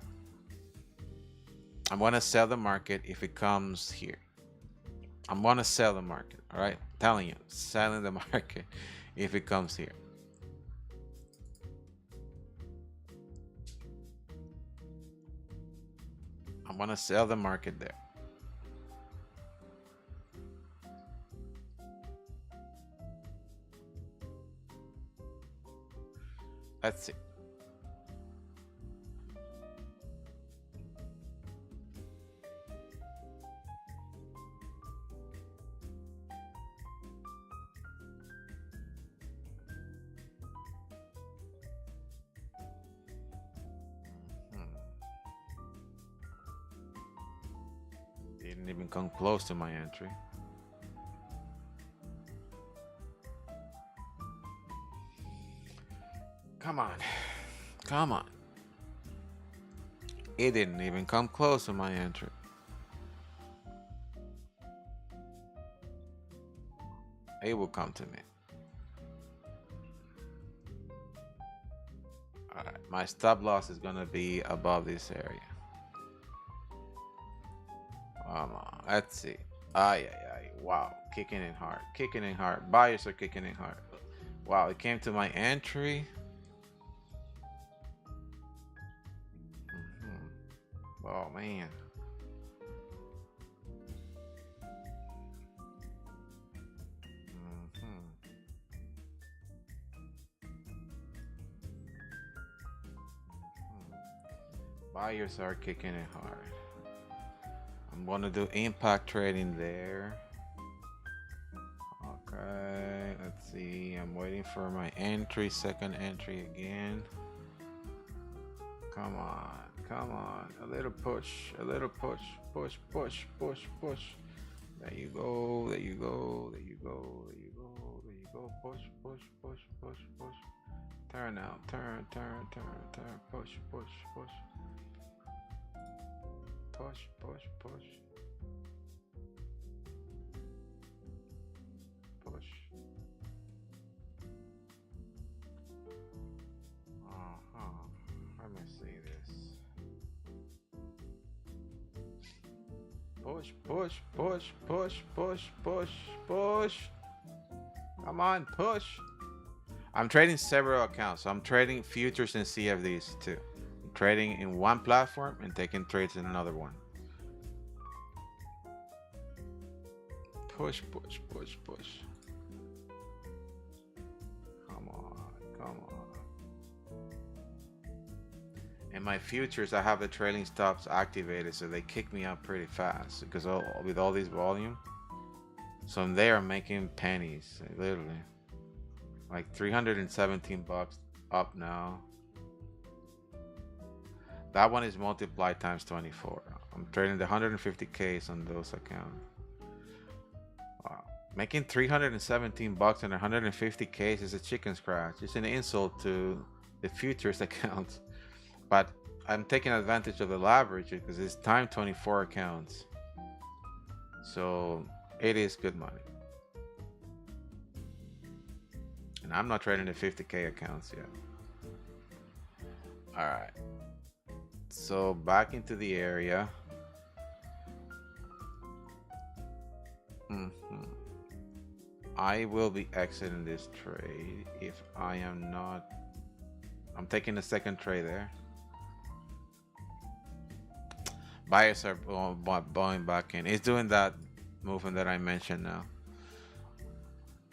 I'm gonna sell the market if it comes here. I'm gonna sell the market. All right, I'm telling you, selling the market if it comes here. I'm gonna sell the market there. Let's see. Didn't even come close to my entry. Come on. Come on. It didn't even come close to my entry. It will come to me. All right. My stop loss is going to be above this area. Let's see. Wow, kicking in hard, kicking in hard. Buyers are kicking in hard. Wow, it came to my entry. Oh man. Buyers are kicking it hard. I'm gonna do impact trading there. Okay, let's see. I'm waiting for my entry, second entry again. Come on, come on. A little push, a little push, push, push, push, push. There you go, there you go, there you go, there you go, there you go. Push, push, push, push, push. Turn out, turn, turn, turn, turn. Push, push, push. Push, push, push. Push. Let me see this. Push, push, push, push, push, push, push. Come on, push. I'm trading several accounts. So I'm trading futures and CFDs too. Trading in one platform and taking trades in another one. Push, push, push, push. Come on, come on. In my futures, I have the trailing stops activated, so they kick me out pretty fast because with all this volume. So they are making pennies, literally. Like 317 bucks up now. That one is multiplied times 24. I'm trading the 150Ks on those accounts. Wow. Making 317 bucks and 150Ks is a chicken scratch. It's an insult to the futures accounts. But I'm taking advantage of the leverage because it's time 24 accounts. So it is good money. And I'm not trading the 50K accounts yet. All right. So back into the area. I will be exiting this trade if I am not. I'm taking a second trade there. Buyers are buying back in. It's doing that movement that I mentioned now.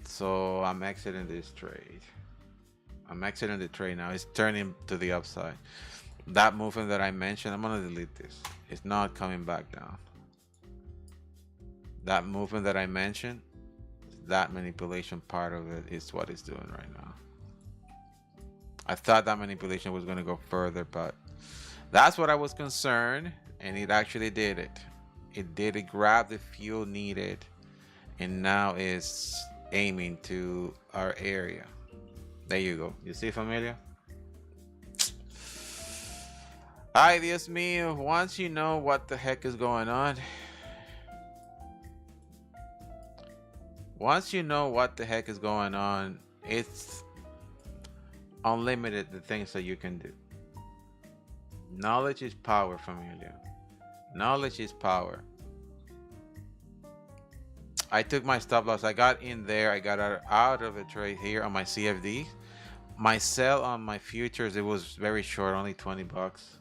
So I'm exiting this trade. I'm exiting the trade now. It's turning to the upside. That movement that I mentioned, I'm gonna delete this. It's not coming back down. That movement that I mentioned, that manipulation part of it is what it's doing right now. I thought that manipulation was gonna go further, but that's what I was concerned. and it actually did it. It grabbed the fuel needed, and now is aiming to our area. There you go. You see, familia? Ay, Dios mío. Once you know what the heck is going on, it's unlimited the things that you can do. Knowledge is power, familia. Knowledge is power. I took my stop loss. I got in there. I got out of the trade here on my CFD. My sell on my futures, it was very short, only 20 bucks.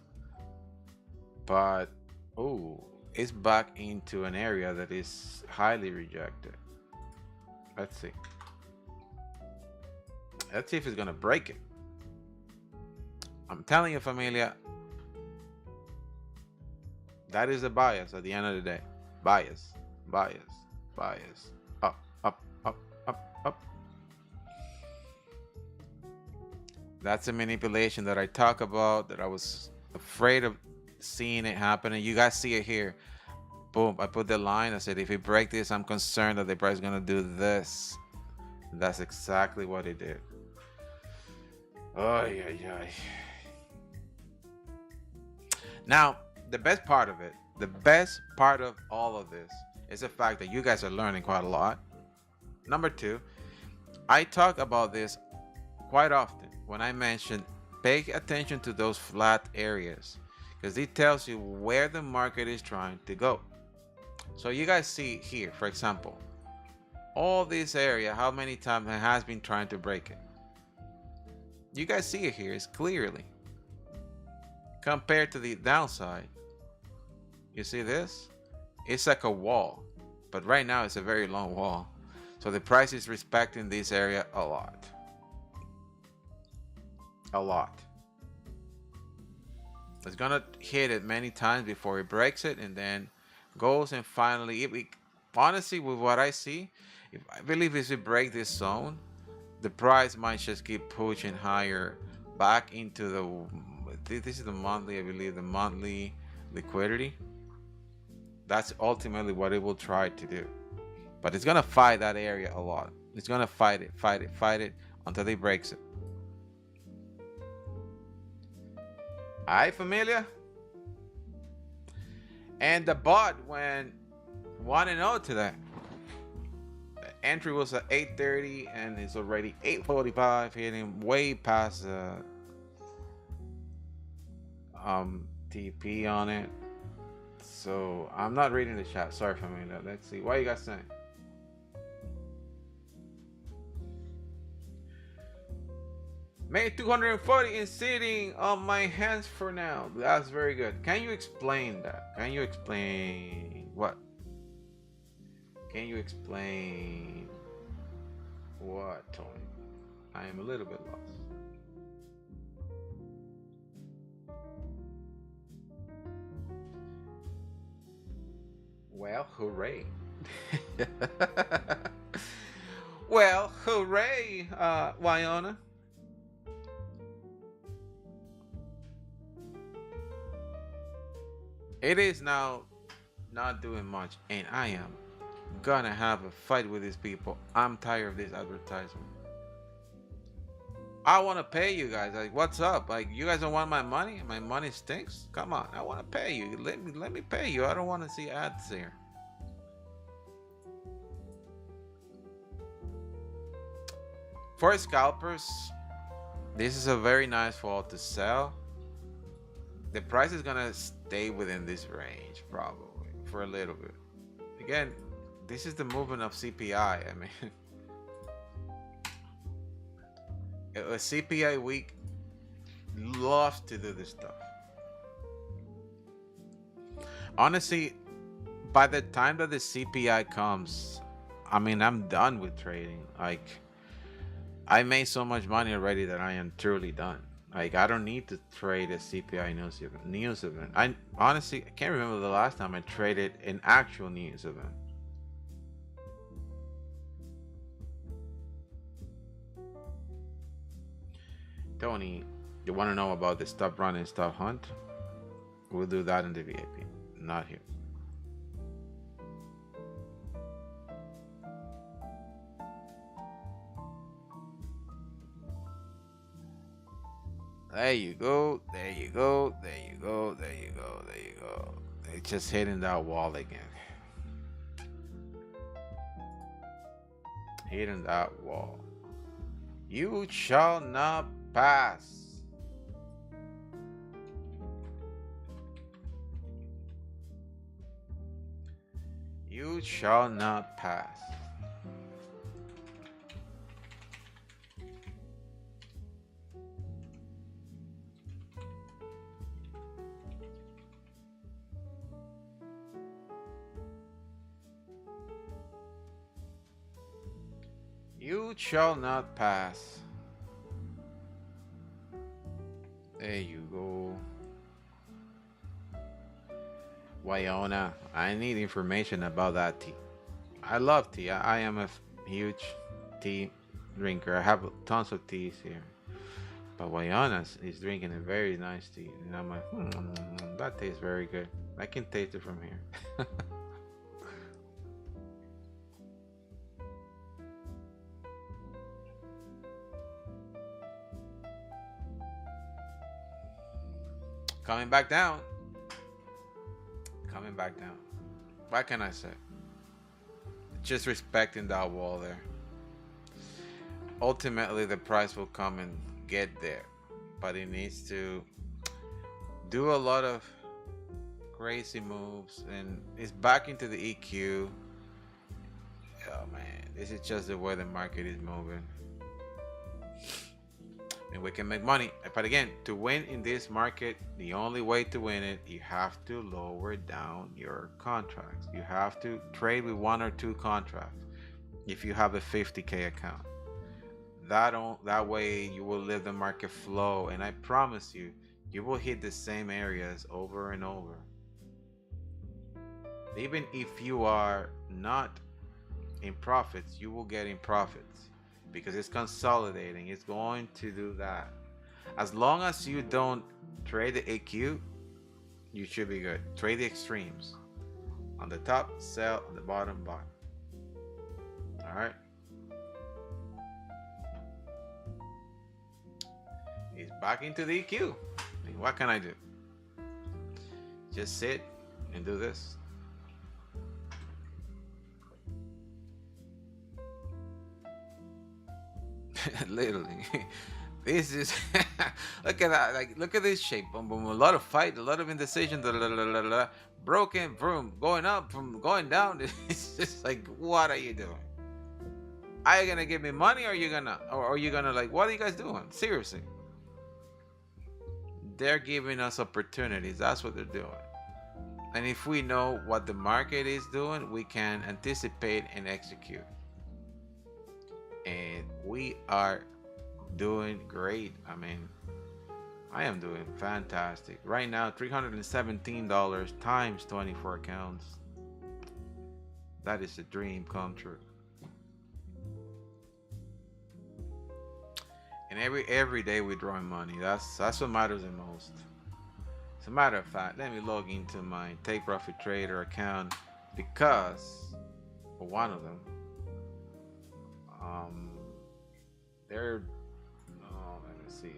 But, oh, it's back into an area that is highly rejected. Let's see. Let's see if it's going to break it. I'm telling you, familia, that is the bias at the end of the day. Bias, bias, bias. Up, up, up, up, up. That's a manipulation that I talk about, that I was afraid of seeing it happen. And you guys see it here. Boom, I put the line. I said, if it breaks this, I'm concerned that the price is going to do this. That's exactly what it did. Oh, yeah, yeah. Now, the best part of it, the best part of all of this is the fact that you guys are learning quite a lot. Number two, I talk about this quite often when I mention pay attention to those flat areas, because it tells you where the market is trying to go. So you guys see here, for example, all this area, how many times it has been trying to break it. You guys see it here, it's clearly compared to the downside. You see this? It's like a wall, but right now it's a very long wall. So the price is respecting this area a lot. A lot. It's gonna hit it many times before it breaks it, and then goes and finally, honestly, with what I see, I believe if it breaks this zone, the price might just keep pushing higher back into the, this is the monthly, I believe, the monthly liquidity. That's ultimately what it will try to do. But it's gonna fight that area a lot. It's gonna fight it until it breaks it. Alright, familia? And the bot went 1-0 today. The entry was at 8:30 and it's already 8:45, hitting way past the TP on it. So I'm not reading the chat. Sorry, familia. Let's see. What are you guys saying? Made 240 and sitting on my hands for now. That's very good. Can you explain that? Can you explain what? Can you explain what, Tony? I am a little bit lost. Well, hooray. Well, hooray, Wyona. It is now not doing much, and I am gonna have a fight with these people. I'm tired of this advertisement. I want to pay you guys. Like, what's up? Like, you guys don't want my money? My money stinks. Come on, I want to pay you. Let me pay you. I don't want to see ads here. For scalpers, this is a very nice fall to sell. The price is gonna stay within this range probably for a little bit. Again, this is the movement of CPI. I mean, a CPI week loves to do this stuff. Honestly, by the time that the CPI comes, I mean, I'm done with trading. Like, I made so much money already that I am truly done. Like, I don't need to trade a CPI news event. I honestly, I can't remember the last time I traded an actual news event. Tony, you want to know about the stop run and stop hunt? We'll do that in the VIP. not here. There you go, there you go, there you go, there you go, there you go. It's just hitting that wall again. Hitting that wall. You shall not pass. You shall not pass. You shall not pass. There you go. Wyona, I need information about that tea. I love tea. I am a huge tea drinker. I have tons of teas here. But Wyona is drinking a very nice tea. And I'm like, that tastes very good. I can taste it from here. Coming back down. Coming back down. What can I say? Just respecting that wall there. Ultimately, the price will come and get there, but it needs to do a lot of crazy moves, and it's back into the EQ. Oh man, this is just the way the market is moving. And we can make money. But again, to win in this market, the only way to win it, you have to lower down your contracts. You have to trade with 1 or 2 contracts if you have a 50K account. That way you will let the market flow, and I promise you, you will hit the same areas over and over. Even if you are not in profits, you will get in profits. Because it's consolidating, it's going to do that. As long as you don't trade the AQ, you should be good. Trade the extremes. On the top, sell. On the bottom, buy. All right. He's back into the EQ. What can I do? Just sit and do this. Literally, this is look at that. Like, look at this shape. Boom, boom. A lot of fight, a lot of indecision. Broken, boom, going up, from going down. It's just like, what are you doing? Are you gonna give me money, or are you gonna like? What are you guys doing? Seriously, they're giving us opportunities. That's what they're doing. And if we know what the market is doing, we can anticipate and execute. And we are doing great. I mean, I am doing fantastic right now. $317 times 24 accounts. That is a dream come true. And every day we're drawing money. That's what matters the most. As a matter of fact, let me log into my Take Profit Trader account, because for one of them, they're, let me see,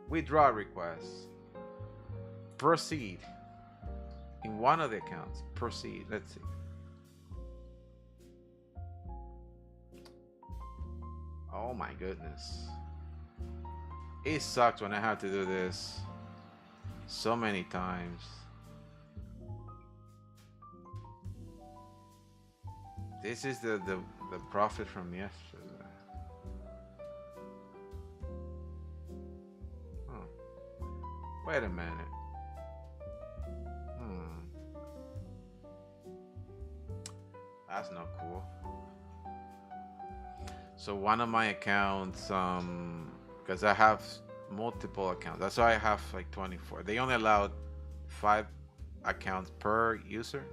withdraw requests, proceed in one of the accounts, proceed. Let's see. Oh my goodness, it sucks when I have to do this so many times. This is the profit from yesterday. Wait a minute. That's not cool. So one of my accounts, because I have multiple accounts, that's why I have like 24. They only allowed 5 accounts per user,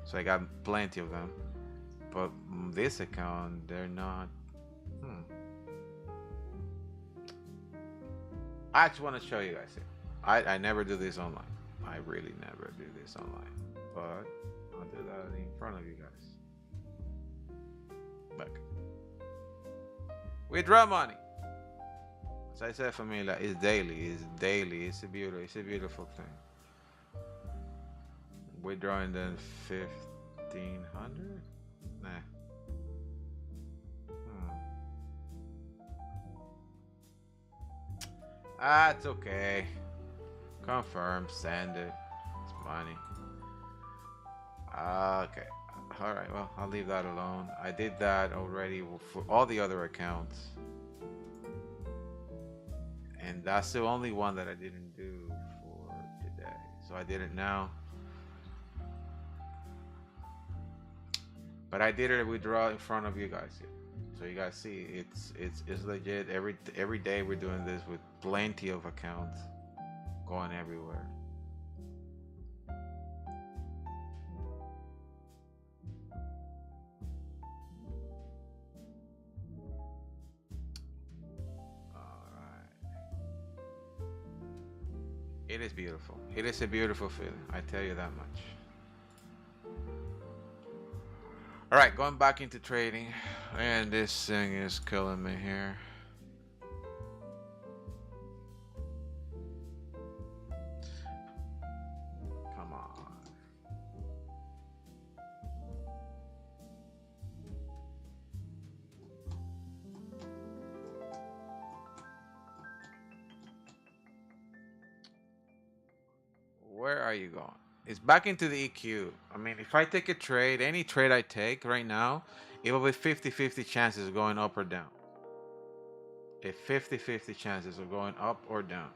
so I got plenty of them. But this account, they're not. I just want to show you guys here. I never do this online. I really never do this online. But I'll do that in front of you guys. Look. Withdraw money. As I said, familia, it's daily. It's daily. It's a beautiful thing. Withdrawing then 1,500? Nah. That's okay. Confirm, send it. It's money. Okay. Alright, well, I'll leave that alone. I did that already for all the other accounts. And that's the only one that I didn't do for today. So I did it now. But I did it withdraw in front of you guys here. So you guys see it's legit. Every day we're doing this with plenty of accounts going everywhere. It is beautiful. It is a beautiful feeling. I tell you that much. All right, going back into trading, and this thing is killing me here. Come on. Where are you going? It's back into the EQ. I mean, if I take a trade, any trade I take right now, it will be 50-50 chances of going up or down. A 50-50 chances of going up or down.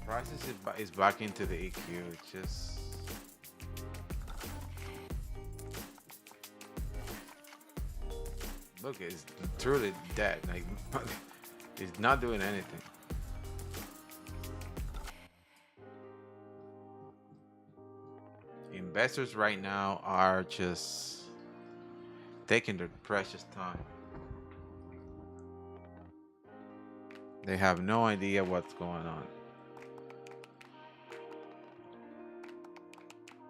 Prices is back into the EQ. It's just look, it's truly dead. Like it's not doing anything. Investors right now are just taking their precious time. They have no idea what's going on.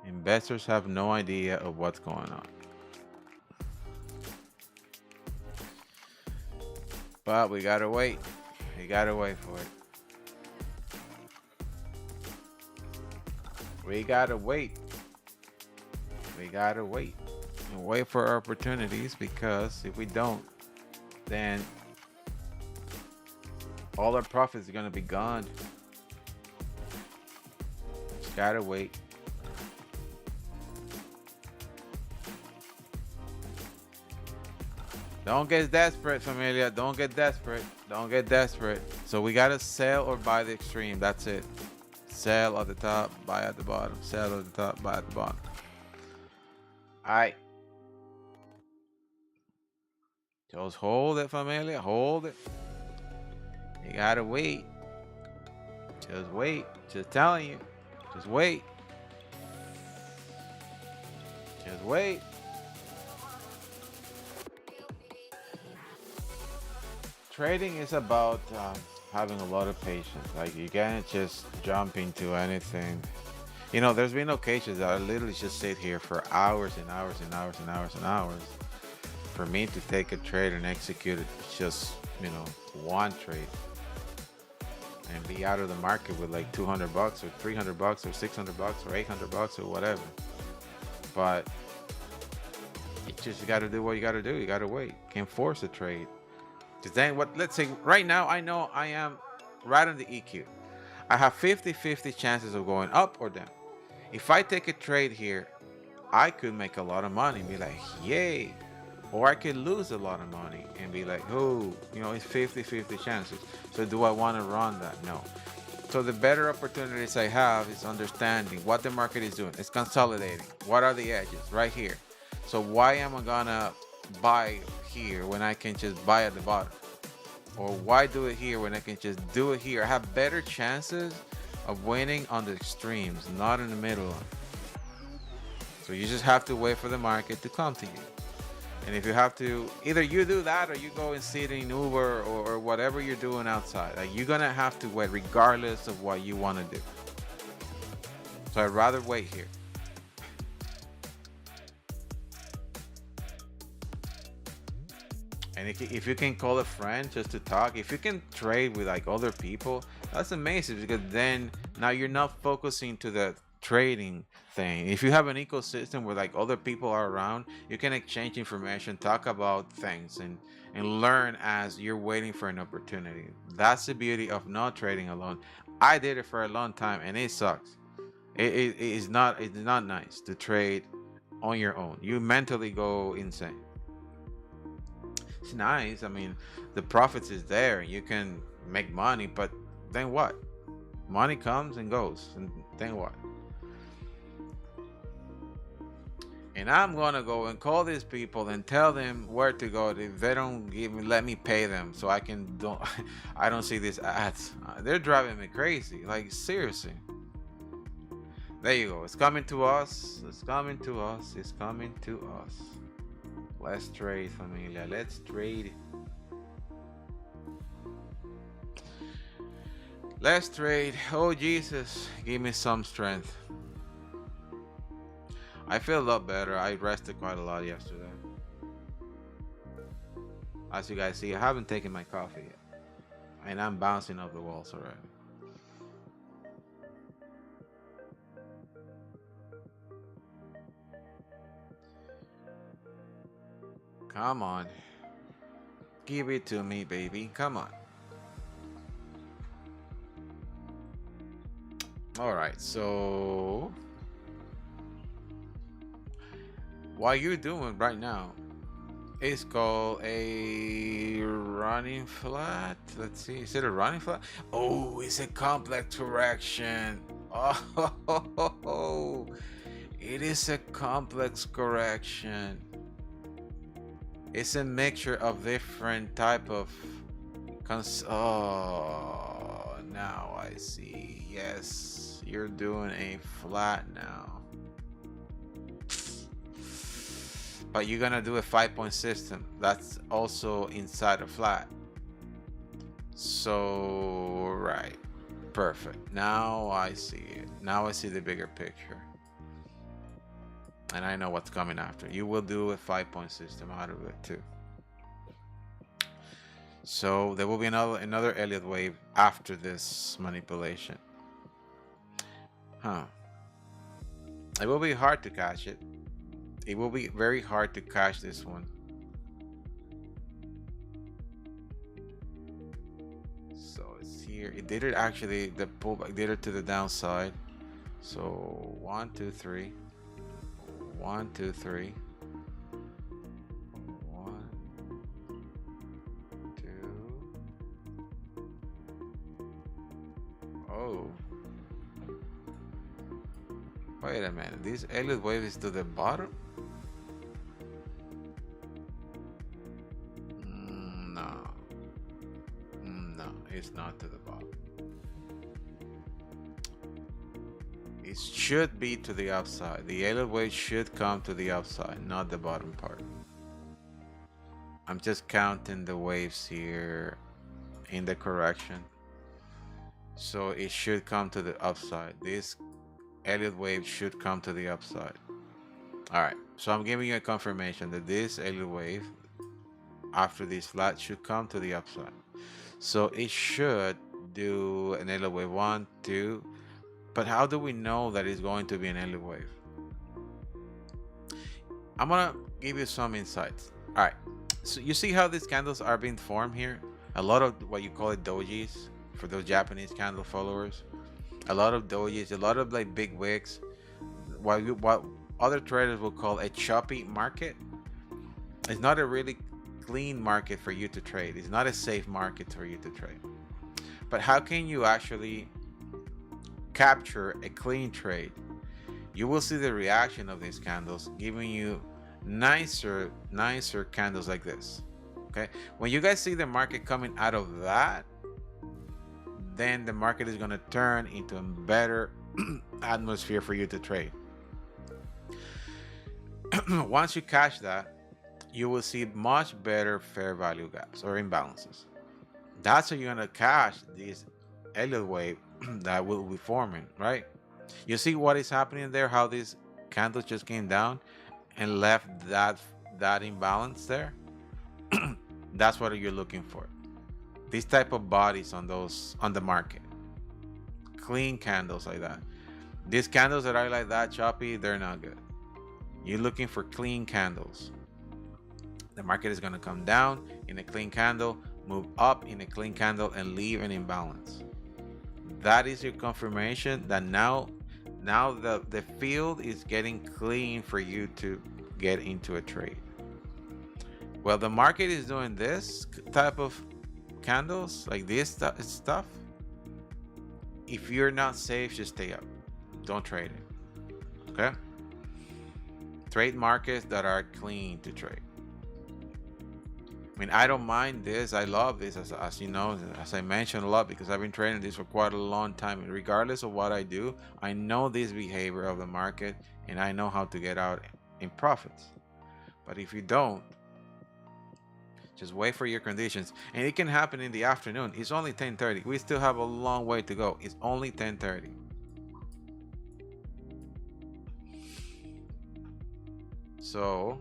Investors have no idea of what's going on. But we gotta wait. We gotta wait for it. We gotta wait. We gotta wait. And wait for opportunities, because if we don't, then all our profits are gonna be gone. Just gotta wait. Don't get desperate, familia. Don't get desperate. Don't get desperate. So we gotta sell or buy the extreme. That's it. Sell at the top, buy at the bottom. Sell at the top, buy at the bottom. Alright. Just hold it, familia. Hold it. You gotta wait. Just wait. Just telling you. Just wait. Just wait. Trading is about having a lot of patience. Like, you can't just jump into anything. You know, there's been occasions that I literally just sit here for hours and hours and hours and hours and hours for me to take a trade and execute it. Just, you know, one trade, and be out of the market with like $200 or $300 or $600 or $800 or whatever. But you just gotta do what you gotta do. You gotta wait. Can't force a trade. Because then let's say right now, I know I am right on the EQ. I have 50-50 chances of going up or down. If I take a trade here I could make a lot of money and be like, yay. Or I could lose a lot of money and be like, oh, you know, it's 50-50 chances. So do I want to run that? No. So the better opportunities I have is understanding what the market is doing. It's consolidating. What are the edges? Right here. So why am I gonna buy here when I can just buy at the bottom? Or why do it here when I can just do it here? I have better chances of winning on the extremes, not in the middle. So you just have to wait for the market to come to you. And if you have to, either you do that or you go and sit in Uber or whatever you're doing outside. Like, you're gonna have to wait regardless of what you want to do. So I'd rather wait here. And if you can call a friend just to talk, if you can trade with like other people, that's amazing, because then now you're not focusing to the trading thing. If you have an ecosystem where like other people are around, you can exchange information, talk about things, and learn as you're waiting for an opportunity. That's the beauty of not trading alone. I did it for a long time and it sucks. It's not nice to trade on your own. You mentally go insane. It's nice. I mean, the profits is there. You can make money, but then what? Money comes and goes, and then what? And I'm gonna go and call these people and tell them where to go. If they don't let me pay them, so I can don't I don't see these ads. They're driving me crazy. Like, seriously. There you go. It's coming to us. It's coming to us. It's coming to us. Let's trade, familia. Let's trade. Let's trade. Oh, Jesus, give me some strength. I feel a lot better. I rested quite a lot yesterday. As you guys see, I haven't taken my coffee yet. And I'm bouncing off the walls already. Come on. Give it to me, baby. Come on. All right, so what you're doing right now is called a running flat. Let's see, is it a running flat? Oh, it's a complex correction. Oh, it is a complex correction. It's a mixture of different type of oh, now I see. Yes, you're doing a flat now, but you're gonna do a 5-point system that's also inside a flat. So right, perfect. Now I see it. Now I see the bigger picture, and I know what's coming after. You will do a 5-point system out of it too. So there will be another Elliott wave after this manipulation. It will be hard to catch it. It will be very hard to catch this one. So it's here. It did it actually. The pullback did it to the downside. So 1, 2, 3. 1, 2, 3. 1, 2. Oh. Wait a minute. This Elliott wave is to the bottom? No. No, it's not to the bottom. It should be to the upside. The Elliott wave should come to the upside, not the bottom part. I'm just counting the waves here in the correction. So it should come to the upside. This Elliott wave should come to the upside. All right, so I'm giving you a confirmation that this Elliott wave after this flat should come to the upside. So it should do an Elliott wave 1, 2. But how do we know that it's going to be an Elliott wave? I'm gonna give you some insights. All right, so you see how these candles are being formed here? A lot of what you call it dojis for those Japanese candle followers. A lot of dojis, a lot of like big wicks. What other traders will call a choppy market. It's not a really clean market for you to trade. It's not a safe market for you to trade. But how can you actually capture a clean trade? You will see the reaction of these candles giving you nicer candles like this. Okay, when you guys see the market coming out of that, then the market is going to turn into a better atmosphere for you to trade. Once you catch that, you will see much better fair value gaps or imbalances. That's how you're going to catch this Elliott wave that will be forming, right? You see what is happening there, how these candles just came down and left that imbalance there. That's what you're looking for. These type of bodies on the market. Clean candles like that. These candles that are like that choppy, they're not good. You're looking for clean candles. The market is going to come down in a clean candle, move up in a clean candle, and leave an imbalance. That is your confirmation that now the field is getting clean for you to get into a trade. Well, the market is doing this type of candles, like this stuff. If you're not safe, just stay up. Don't trade it. Okay? Trade markets that are clean to trade. I mean, I don't mind this. I love this, as you know, as I mentioned a lot, because I've been trading this for quite a long time. And regardless of what I do, I know this behavior of the market, and I know how to get out in profits. But if you don't, just wait for your conditions. And it can happen in the afternoon. It's only 10:30. We still have a long way to go. It's only 10:30. So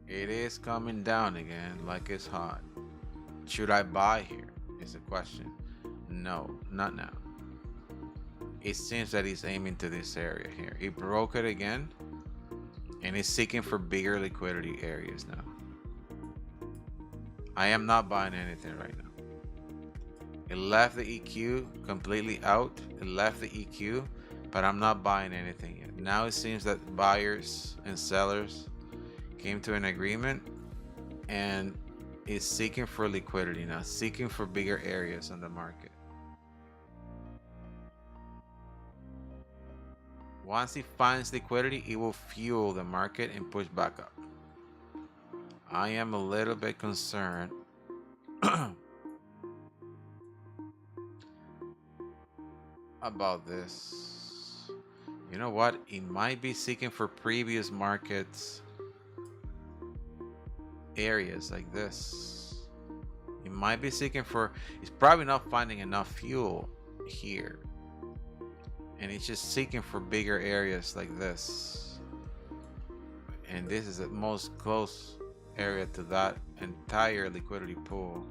it is coming down again like it's hot. Should I buy here? Is the question. No, not now. It seems that he's aiming to this area here. He broke it again and is seeking for bigger liquidity areas now. I am not buying anything right now. It left the EQ completely out. It left the EQ, but I'm not buying anything yet. Now it seems that buyers and sellers came to an agreement and is seeking for liquidity now, seeking for bigger areas on the market. Once it finds liquidity, it will fuel the market and push back up. I am a little bit concerned about this. You know what? It might be seeking for previous markets areas like this. It might be seeking for, it's probably not finding enough fuel here. And it's just seeking for bigger areas like this. And this is the most close area to that entire liquidity pool.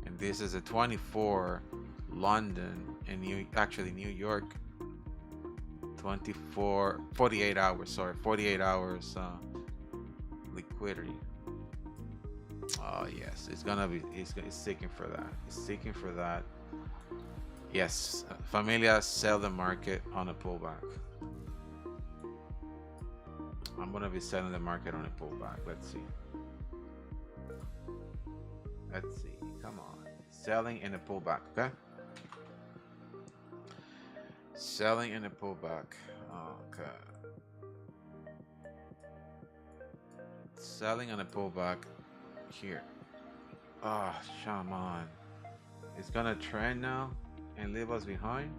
And this is a 24 London and New York 48 hours, 48 hours liquidity. Oh yes, it's seeking for that. It's seeking for that. Yes, Familia sell the market on a pullback. I'm gonna be selling the market on a pullback. Let's see. Let's see. Come on. Selling in a pullback, okay? Selling in a pullback. Okay. Selling on a pullback here. Oh, shaman. It's gonna trend now and leave us behind.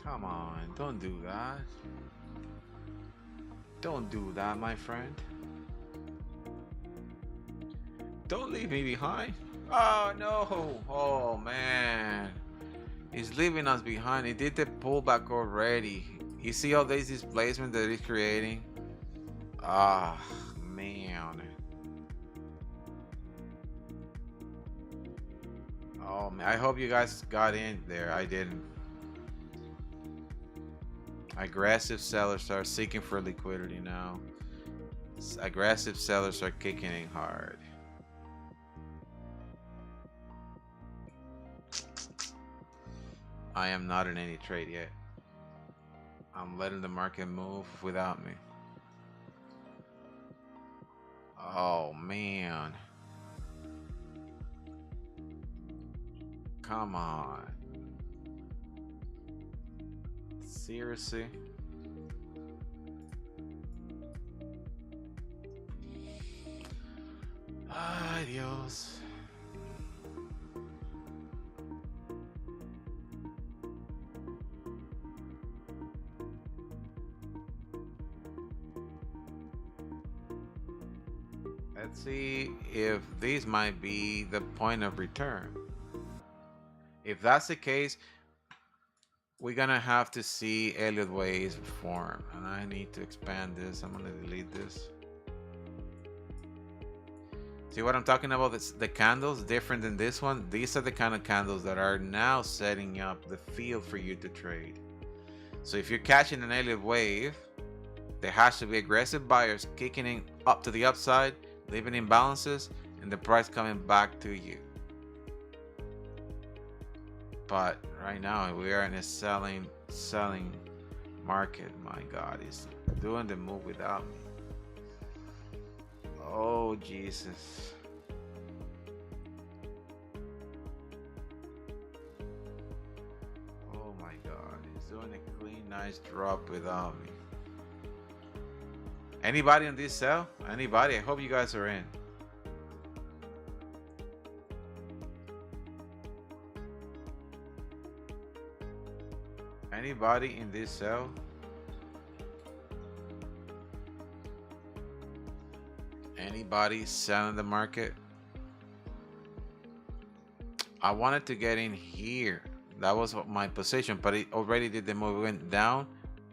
Come on, don't do that. Don't do that, my friend. Don't leave me behind. Oh no. Oh man. He's leaving us behind. He did the pullback already. You see all these displacement that he's creating? Ah, man. Oh man, I hope you guys got in there. I didn't. Aggressive sellers are seeking for liquidity now. Aggressive sellers are kicking in hard. I am not in any trade yet. I'm letting the market move without me. Oh man. Come on. Seriously? Ay, Dios. Let's see if this might be the point of return. If that's the case, we're gonna have to see Elliott waves form, and I need to expand this. I'm gonna delete this. See what I'm talking about? The candles different than this one. These are the kind of candles that are now setting up the field for you to trade. So if you're catching an Elliott wave, there has to be aggressive buyers kicking in up to the upside, leaving imbalances, and the price coming back to you. But right now we are in a selling market. My God, he's doing the move without me. Oh Jesus. Oh my God, he's doing a clean, nice drop without me. Anybody on this sell? Anybody? I hope you guys are in. Anybody in this sell? Anybody selling the market? I wanted to get in here. That was my position, but it already did the move. It went down,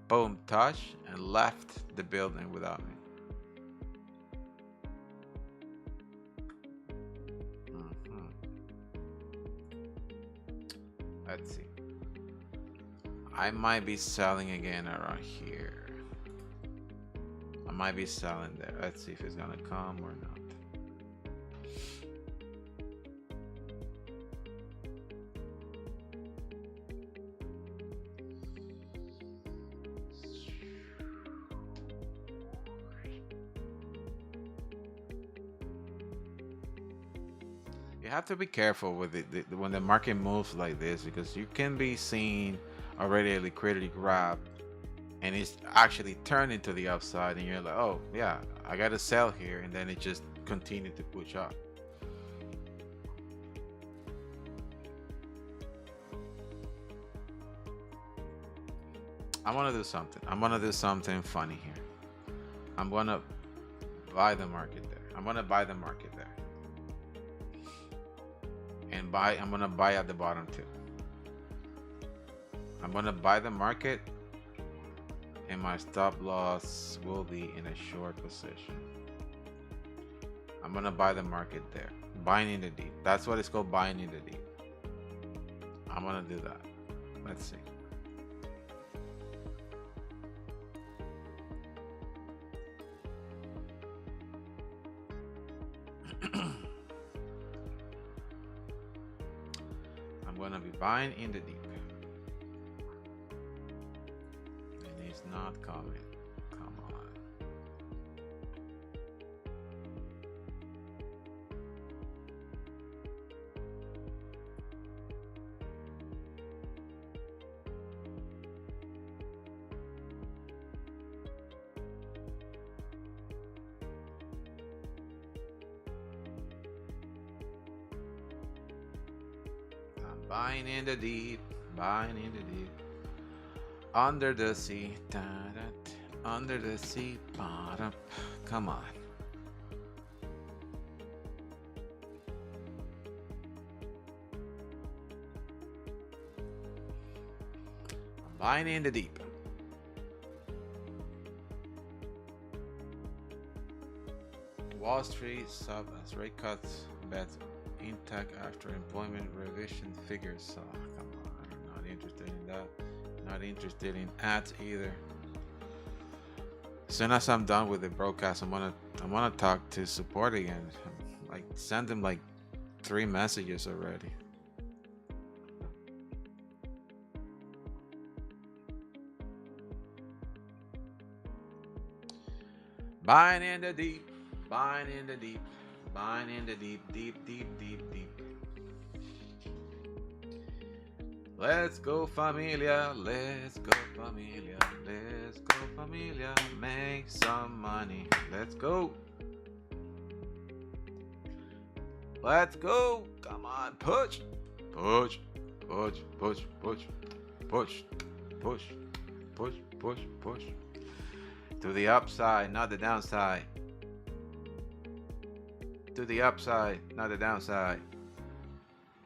boom, touch, and left the building without me. Let's see. I might be selling again around here. I might be selling there. Let's see if it's gonna come or not. You have to be careful with it when the market moves like this, because you can be seeing already a liquidity grab and it's actually turned into the upside, and you're like, oh yeah, I gotta sell here, and then it just continued to push up. I want to do something. I'm gonna do something funny here. I'm gonna buy the market there. I'm gonna buy the market there. And I'm gonna buy at the bottom too. I'm gonna buy the market, and my stop loss will be in a short position. I'm gonna buy the market there. Buying in the deep. That's what it's called, buying in the deep. I'm gonna do that. Let's see. I'm gonna be buying in the deep. And it's not coming. Come on. Buying in the deep, buying in the deep. Under the sea, under the sea, bottom. Come on. Buying in the deep. Wall Street sub as rate cuts bets intact after employment revision figures. So come on, I'm not interested in that. Not interested in ads either. As soon as I'm done with the broadcast, I'm gonna talk to support again. Like send them like 3 messages already. Buying in the deep, buying in the deep, buying in the deep, deep, deep, deep, deep. Let's go, familia. Let's go, familia. Let's go, familia. Make some money. Let's go. Let's go. Come on, push. Push. Push. Push. Push. Push. Push. Push. Push. Push. To the upside, not the downside. To the upside, not the downside.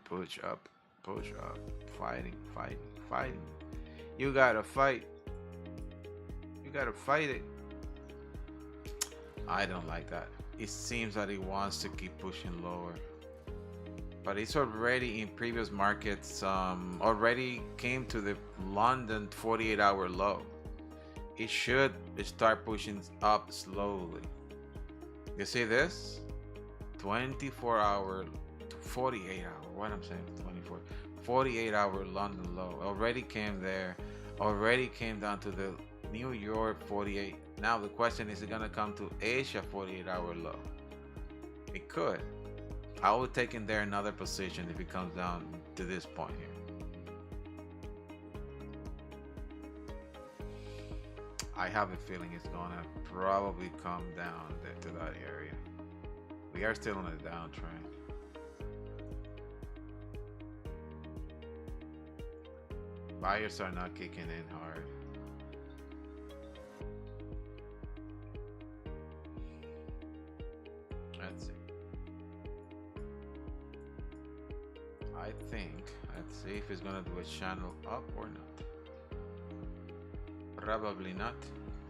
Push up. Push up. Fighting. Fighting. Fighting. You gotta fight. You gotta fight it. I don't like that. It seems that it wants to keep pushing lower. But it's already in previous markets, already came to the London 48-hour low. It should start pushing up slowly. You see this? 24-hour, 48-hour, what I'm saying, 24, 48-hour London low. Already came there, already came down to the New York 48. Now the question is it gonna come to Asia 48-hour low? It could. I would take in there another position if it comes down to this point here. I have a feeling it's gonna probably come down to that area. We are still on a downtrend. Buyers are not kicking in hard. Let's see. I think, let's see if it's gonna do a channel up or not. Probably not.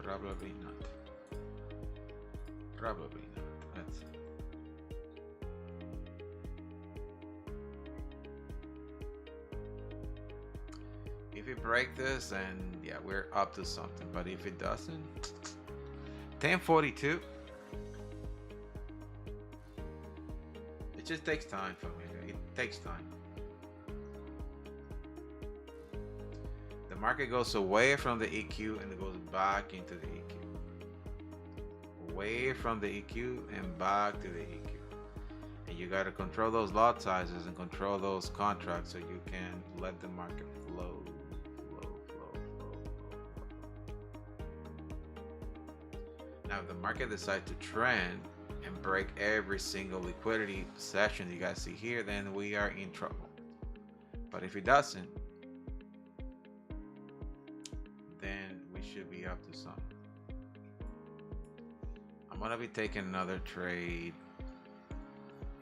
Probably not. Probably not. Let's see. If it breaks this, then yeah, we're up to something. But if it doesn't, 1042. It just takes time for me. It takes time. The market goes away from the EQ and it goes back into the EQ. Away from the EQ and back to the EQ. And you got to control those lot sizes and control those contracts so you can let the market flow. Now, if the market decides to trend and break every single liquidity session you guys see here, then we are in trouble. But if it doesn't, then we should be up to something. I'm gonna be taking another trade.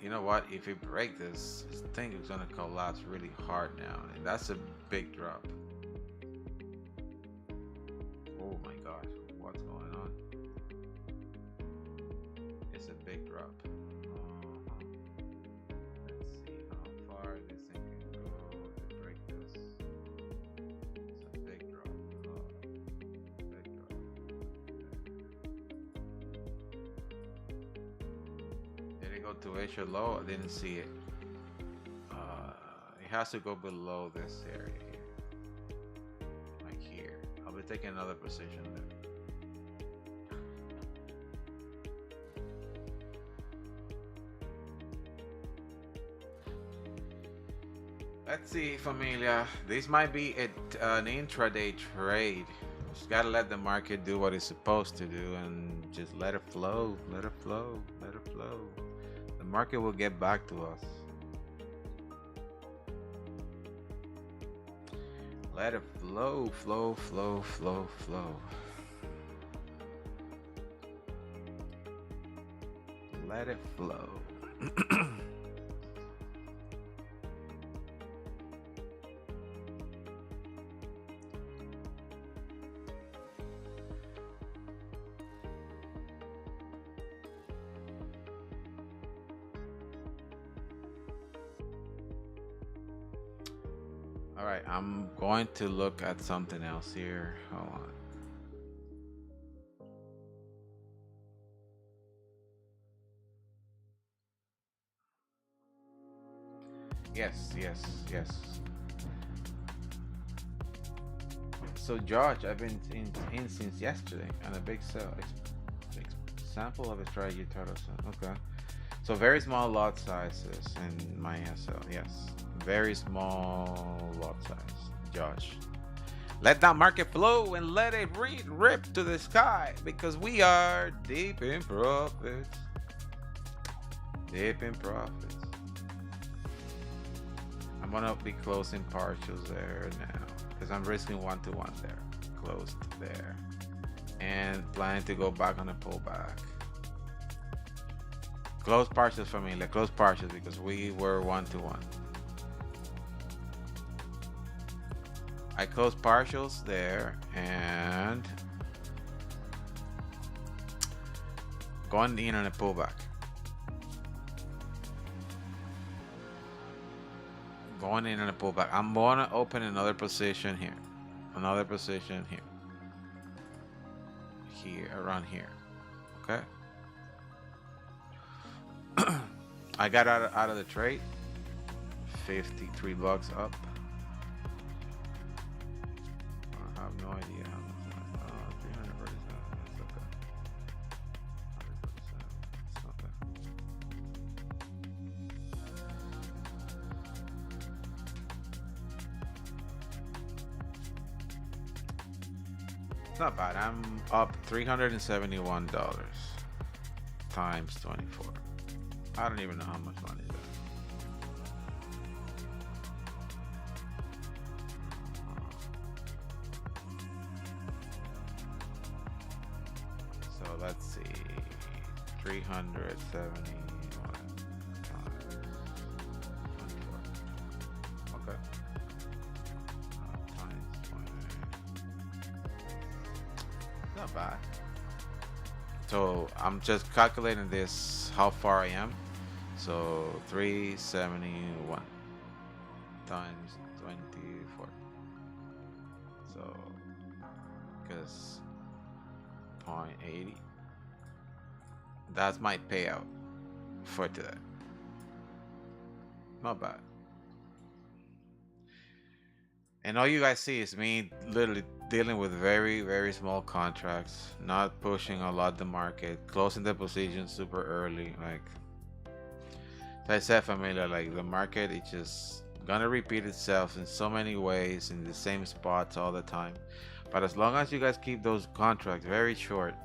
You know what? If it breaks this thing is gonna collapse really hard now, and that's a big drop. Oh my gosh, what's going on? It's a big drop. Let's see how far this thing can go to break this. It's a big drop. Big drop. Did it go to Asia low? I didn't see it. It has to go below this area here. Like here. I'll be taking another position there. Let's see, familia. This might be an intraday trade. Just gotta let the market do what it's supposed to do and just let it flow, let it flow, let it flow. The market will get back to us. Let it flow, flow, flow, flow, flow. Let it flow. All right, I'm going to look at something else here. Hold on. Yes, yes, yes. So George, I've been in since yesterday on a big sell. Example of a strategy total. Okay. So very small lot sizes in my SL. Yes. Very small lot size. Josh. Let that market flow and let it rip to the sky because we are deep in profits. Deep in profits. I'm gonna be closing partials there now because I'm risking 1-to-1 there. Closed there. And planning to go back on a pullback. Close partials for me. Like close partials because we were 1-to-1. I closed partials there and going in on a pullback. Going in on a pullback. I'm gonna open another position here. Another position here. Here, around here. Okay. I got out of the trade. 53 bucks up. I have no idea how much. 347. That's okay. 147. It's not bad. I'm up $371 times 24. I don't even know how much money is that. So let's see. 371 times 24. Okay. Times 20. Not bad. So I'm just calculating this, how far I am. So 371 times 24. So because 0.80. That's my payout for today. Not bad. And all you guys see is me literally dealing with very, very small contracts, not pushing a lot the market, closing the position super early. Like I said, familiar, like the market, it's just gonna repeat itself in so many ways in the same spots all the time. But as long as you guys keep those contracts very short,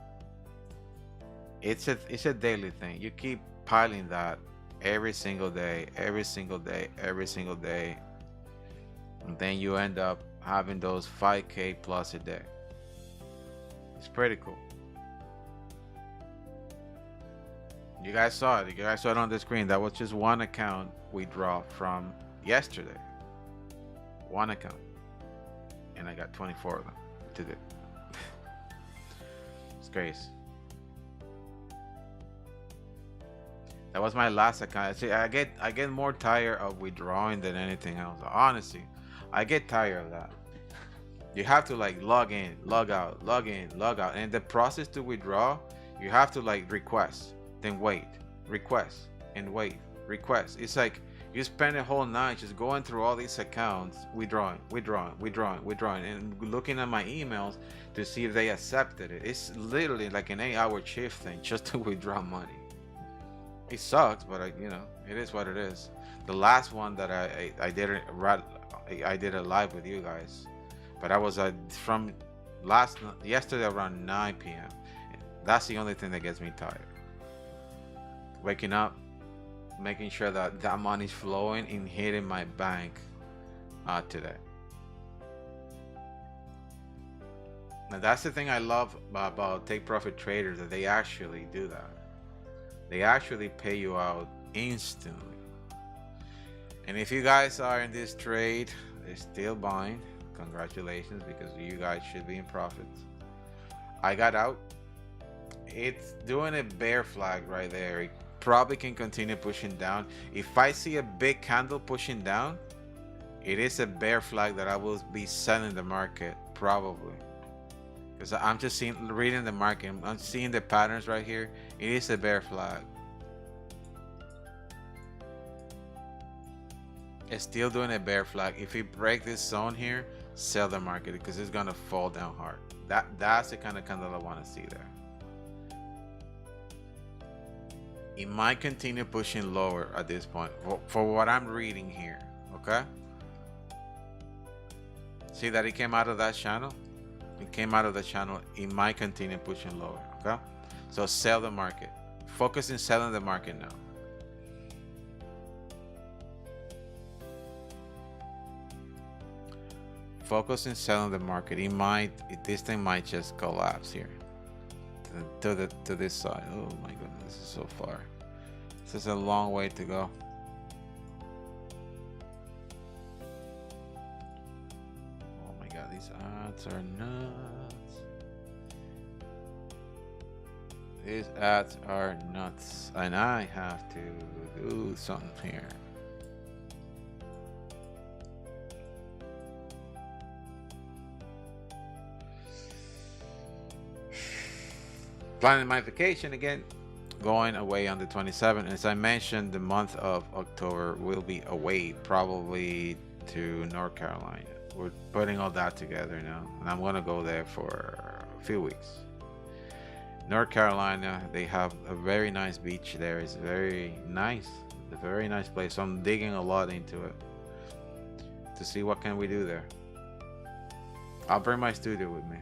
it's a daily thing. You keep piling that every single day, every single day, every single day. And then you end up having those 5K plus a day. It's pretty cool. You guys saw it. You guys saw it on the screen. That was just one account we draw from yesterday. One account. And I got 24 of them today. It's crazy. That was my last account. See, I get more tired of withdrawing than anything else. Honestly, I get tired of that. You have to like log in, log out, log in, log out. And the process to withdraw, you have to like request, then wait, request, and wait, request. It's like you spend a whole night just going through all these accounts, withdrawing, and looking at my emails to see if they accepted it. It's literally like an 8-hour shift thing just to withdraw money. It sucks, but it is what it is. The last one that I did a live with you guys, but I was from yesterday around 9 p.m. That's the only thing that gets me tired. Waking up, making sure that that money's flowing and hitting my bank today. Now that's the thing I love about take profit traders, that they actually do that. They actually pay you out instantly. And if you guys are in this trade, they're still buying, congratulations, because you guys should be in profits. I got out. It's doing a bear flag right there. It probably can continue pushing down. If I see a big candle pushing down, it is a bear flag that I will be selling the market probably, because I'm just reading the market. I'm seeing the patterns right here. It is a bear flag. It's still doing a bear flag. If we break this zone here, sell the market because it's gonna fall down hard. That's the kind of candle I want to see there. It might continue pushing lower at this point for what I'm reading here. Okay. See that it came out of that channel? It came out of the channel. It might continue pushing lower. Okay. So sell the market. Focus in selling the market now. Focus in selling the market. This thing might just collapse here to this side. Oh my goodness, this is so far. This is a long way to go. Oh my god, these odds are nuts. These ads are nuts, and I have to do something here. Planet modification again, going away on the 27th. As I mentioned, the month of October will be away, probably to North Carolina. We're putting all that together now, and I'm gonna go there for a few weeks. North Carolina, they have a very nice beach there. It's very nice. It's a very nice place. So I'm digging a lot into it to see what can we do there. I'll bring my studio with me.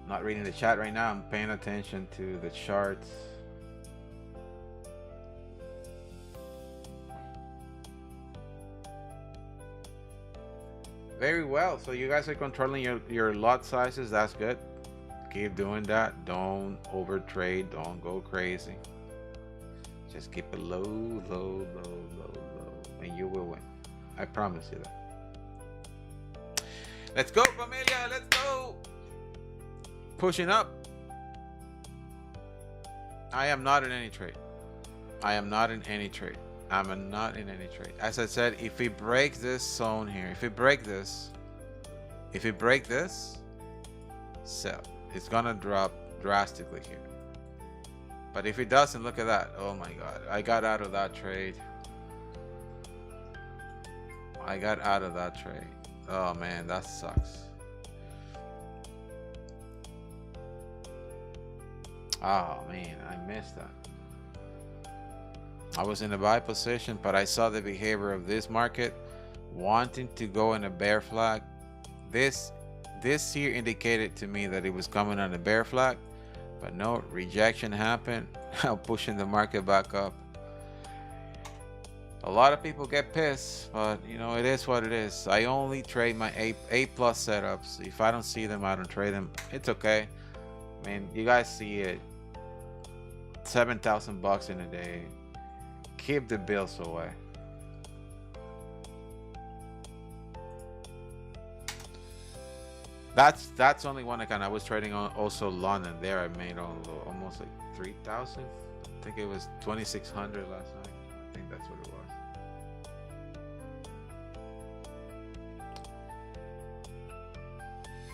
I'm not reading the chat right now. I'm paying attention to the charts. Very well. So you guys are controlling your lot sizes. That's good. Keep doing that. Don't over trade. Don't go crazy. Just keep it low, low, low, low, low, and you will win. I promise you that. Let's go, familia. Let's go. Pushing up. I am not in any trade. I am not in any trade. I'm not in any trade. As I said, if we break this zone here, if we break this, sell. It's gonna drop drastically here. But if it doesn't, look at that. Oh my god, I got out of that trade. I got out of that trade. Oh man, that sucks. Oh man, I missed that. I was in a buy position, but I saw the behavior of this market wanting to go in a bear flag. This here indicated to me that it was coming on a bear flag, but no, rejection happened. Now pushing the market back up. A lot of people get pissed, but you know, it is what it is. I only trade my A+ setups. If I don't see them, I don't trade them. It's okay. I mean, you guys see it. 7,000 bucks in a day. Keep the bills away. That's only one account. I was trading on also London. There I made almost like 3,000. I think it was 2,600 last night. I think that's what it was.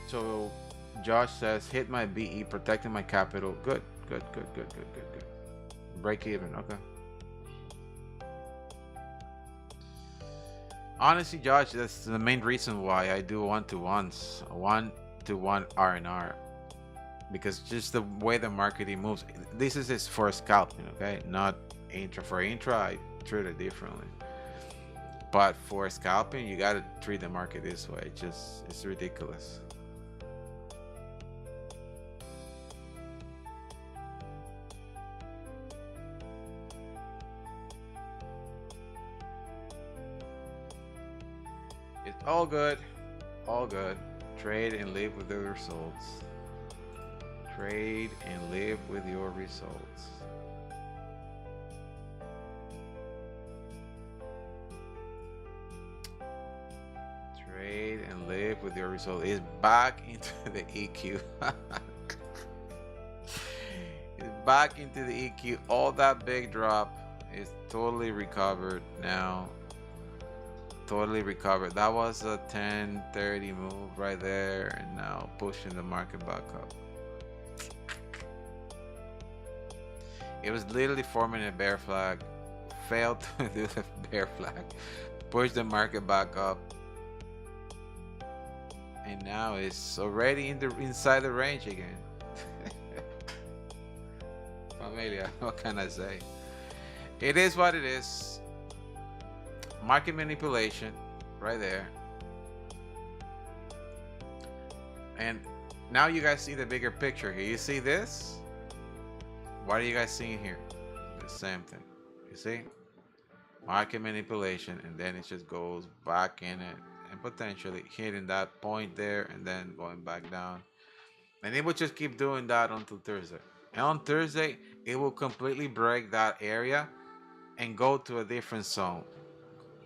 So Josh says, hit my BE, protecting my capital. Good. Break even. Okay. Honestly, Josh, that's the main reason why I do one-to-ones, one-to-one R&R, because just the way the market moves. This is for scalping, okay? Not intra. For intra, I treat it differently. But for scalping, you gotta treat the market this way. It's ridiculous. It's all good. All good. Trade and live with the results. Trade and live with your results. Trade and live with your results. It's back into the EQ. It's back into the EQ. All that big drop is totally recovered now. Totally recovered. That was a 10-30 move right there, and now pushing the market back up. It was literally forming a bear flag, failed to do the bear flag, pushed the market back up, and now it's already inside the range again. Familia, what can I say? It is what it is. Market manipulation, right there. And now you guys see the bigger picture here. You see this? What are you guys seeing here? The same thing. You see? Market manipulation, and then it just goes back in it and potentially hitting that point there and then going back down. And it will just keep doing that until Thursday. And on Thursday, it will completely break that area and go to a different zone,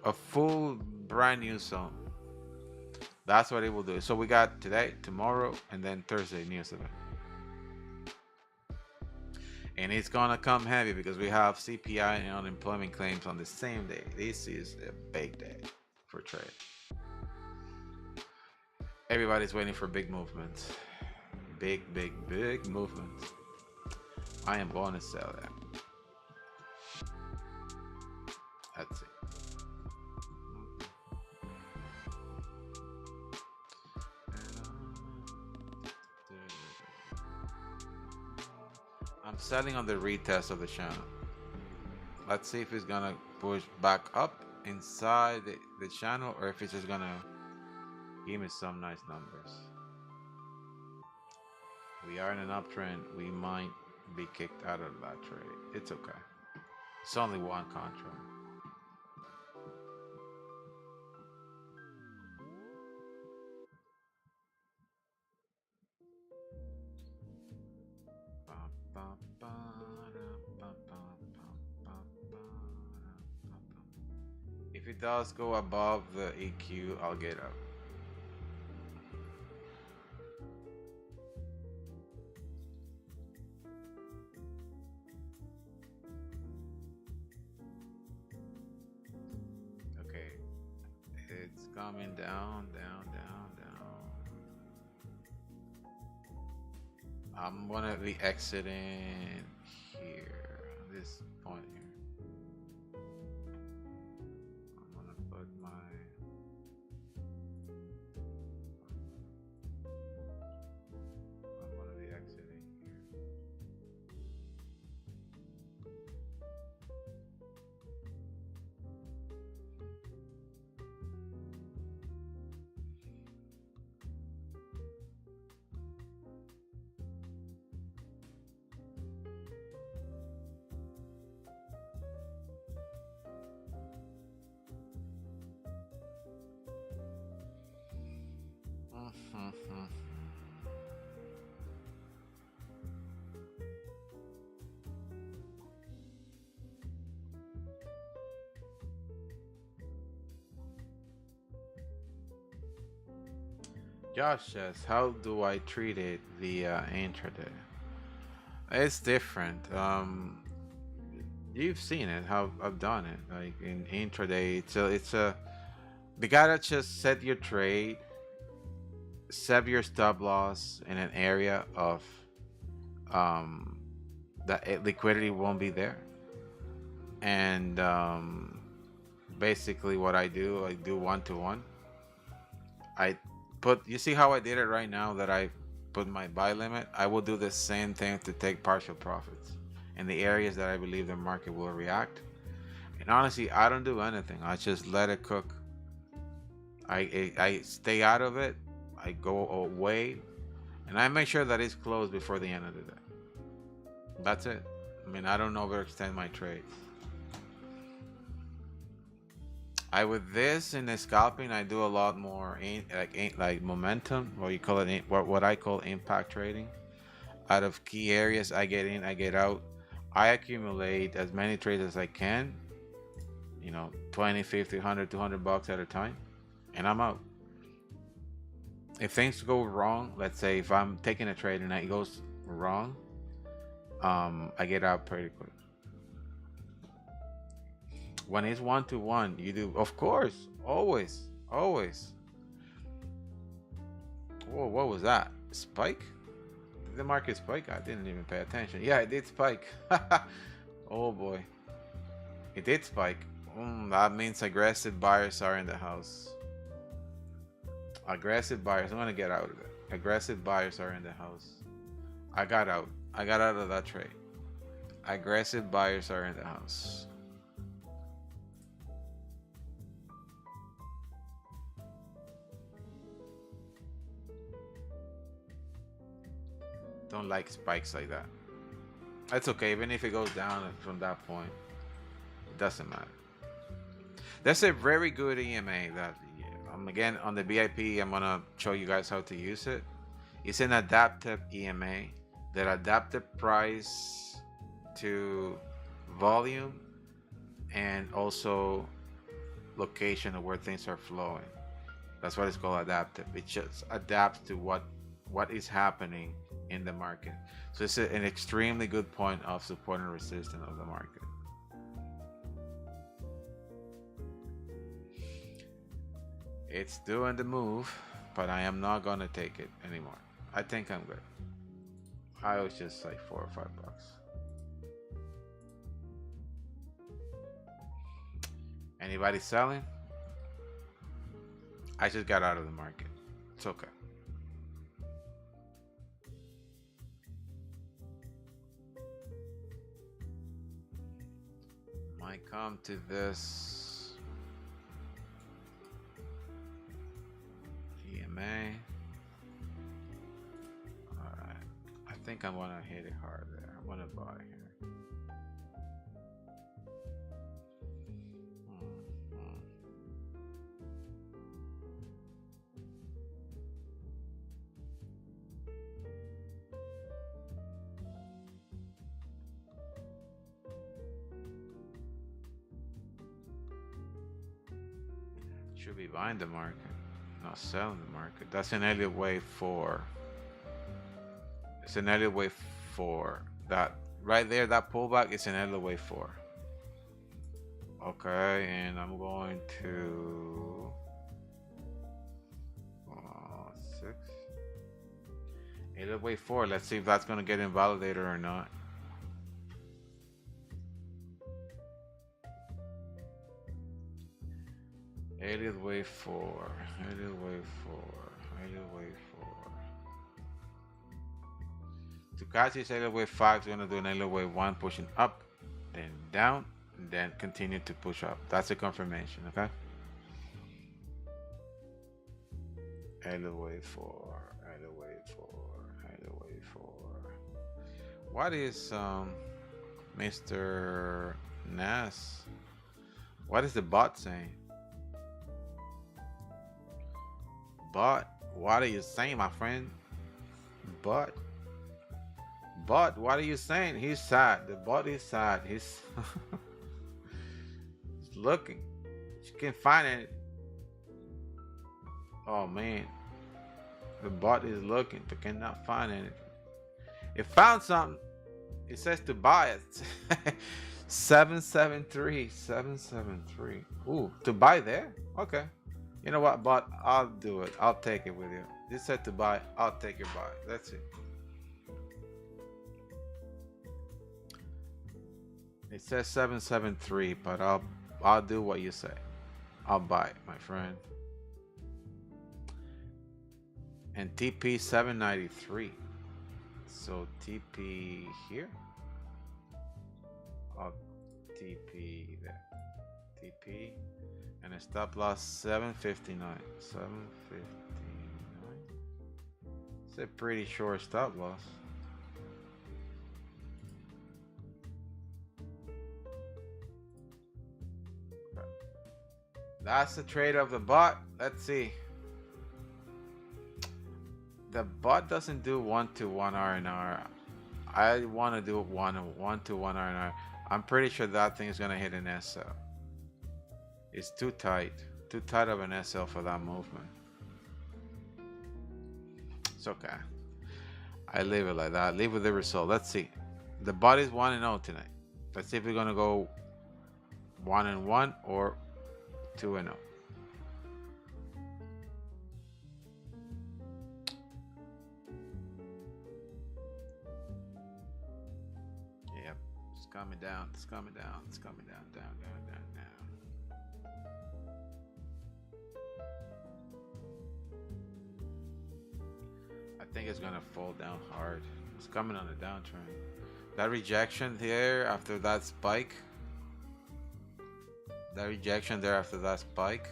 a full brand new zone. That's what it will do. So we got today, tomorrow, and then Thursday news of it. And it's gonna come heavy because we have CPI and unemployment claims on the same day. This is a big day for trade. Everybody's waiting for big movements. Big movements. I am going to sell that. Let's see. I'm selling on the retest of the channel. Let's see if it's gonna push back up inside the channel or if it's just gonna give me some nice numbers. We are in an uptrend. We might be kicked out of that trade. It's okay. It's only one contract. If it does go above the EQ, I'll get out. Okay, it's coming down. I'm gonna be exiting here, this point here. I'm gonna put my I'm gonna be exiting here. Josh says, how do I treat it via intraday? It's different. You've seen it, how I've done it. Like in intraday, you gotta just set your trade, set your stop loss in an area of that liquidity won't be there. And basically what I do 1-to-1. You see how I did it right now that I put my buy limit? I will do the same thing to take partial profits in the areas that I believe the market will react. And honestly, I don't do anything. I just let it cook. I stay out of it. I go away, and I make sure that it's closed before the end of the day. That's it. I mean, I don't overextend my trades. With this in the scalping, I do a lot more like momentum, or you call it what I call impact trading. Out of key areas, I get in, I get out. I accumulate as many trades as I can. 20, 50, 100, 200 bucks at a time, and I'm out. If things go wrong, let's say if I'm taking a trade and it goes wrong, I get out pretty quick. When it's 1-to-1, you do, of course, always. Whoa, what was that? Spike? the market spike? I didn't even pay attention. Yeah, it did spike. Oh boy, it did spike. That means aggressive buyers are in the house. Aggressive buyers. I'm gonna get out of it. Aggressive buyers are in the house. I got out. I got out of that trade. Aggressive buyers are in the house. Don't like spikes like that. That's okay, even if it goes down from that point, it doesn't matter. That's a very good EMA that again on the VIP, I'm gonna show you guys how to use it. It's an adaptive EMA that adapted price to volume and also location of where things are flowing. That's what it's called, adaptive. It just adapts to what is happening in the market. So it's an extremely good point of support and resistance of the market. It's doing the move, but I am not gonna take it anymore. I think I'm good. I was just like $4 or $5. Anybody selling? I just got out of the market. It's okay. Might come to this EMA. Alright. I think I'm gonna hit it hard there. I'm gonna buy here. Should be buying the market, not selling the market. That's an Elliott wave 4. It's an Elliott wave 4. That right there, that pullback is an Elliott wave 4. Okay, and I'm going to 6. Elliott wave 4. Let's see if that's going to get invalidated or not. Elliott wave 4, Elliott wave 4, Elliott wave 4. To catch this Elliott wave 5, we're gonna do an Elliott wave 1 pushing up, then down, and then continue to push up. That's a confirmation, okay? Elliott wave 4, Elliott wave 4, Elliott wave 4. What is Mr. Nas? What is the bot saying? But what are you saying, my friend? But what are you saying? He's sad. The bot is sad. He's he's looking. She can't find it. Oh man, the bot is looking but cannot find anything. It found something. It says to buy it. 773. Ooh, to buy there? Okay. You know what, but I'll do it. I'll take it with you. You said to buy, I'll take your buy. That's it. It says 773, but I'll do what you say. I'll buy it, my friend. And TP 793. So TP here. I'll TP there. TP. And a stop loss 759. 759. It's a pretty short stop loss. That's the trade of the bot. Let's see. The bot doesn't do 1-to-1 R&R. I want to do 1-to-1 R&R. I'm pretty sure that thing is gonna hit an SL. It's too tight of an SL for that movement. It's okay. I leave it like that. Leave with the result. Let's see. The bot is 1-0 tonight. Let's see if we're gonna go 1-1 or 2-0. coming down. It's coming down. It's coming down. Down, down, down, down. I think it's gonna fall down hard. It's coming on a downturn. That rejection here after that spike. That rejection there after that spike.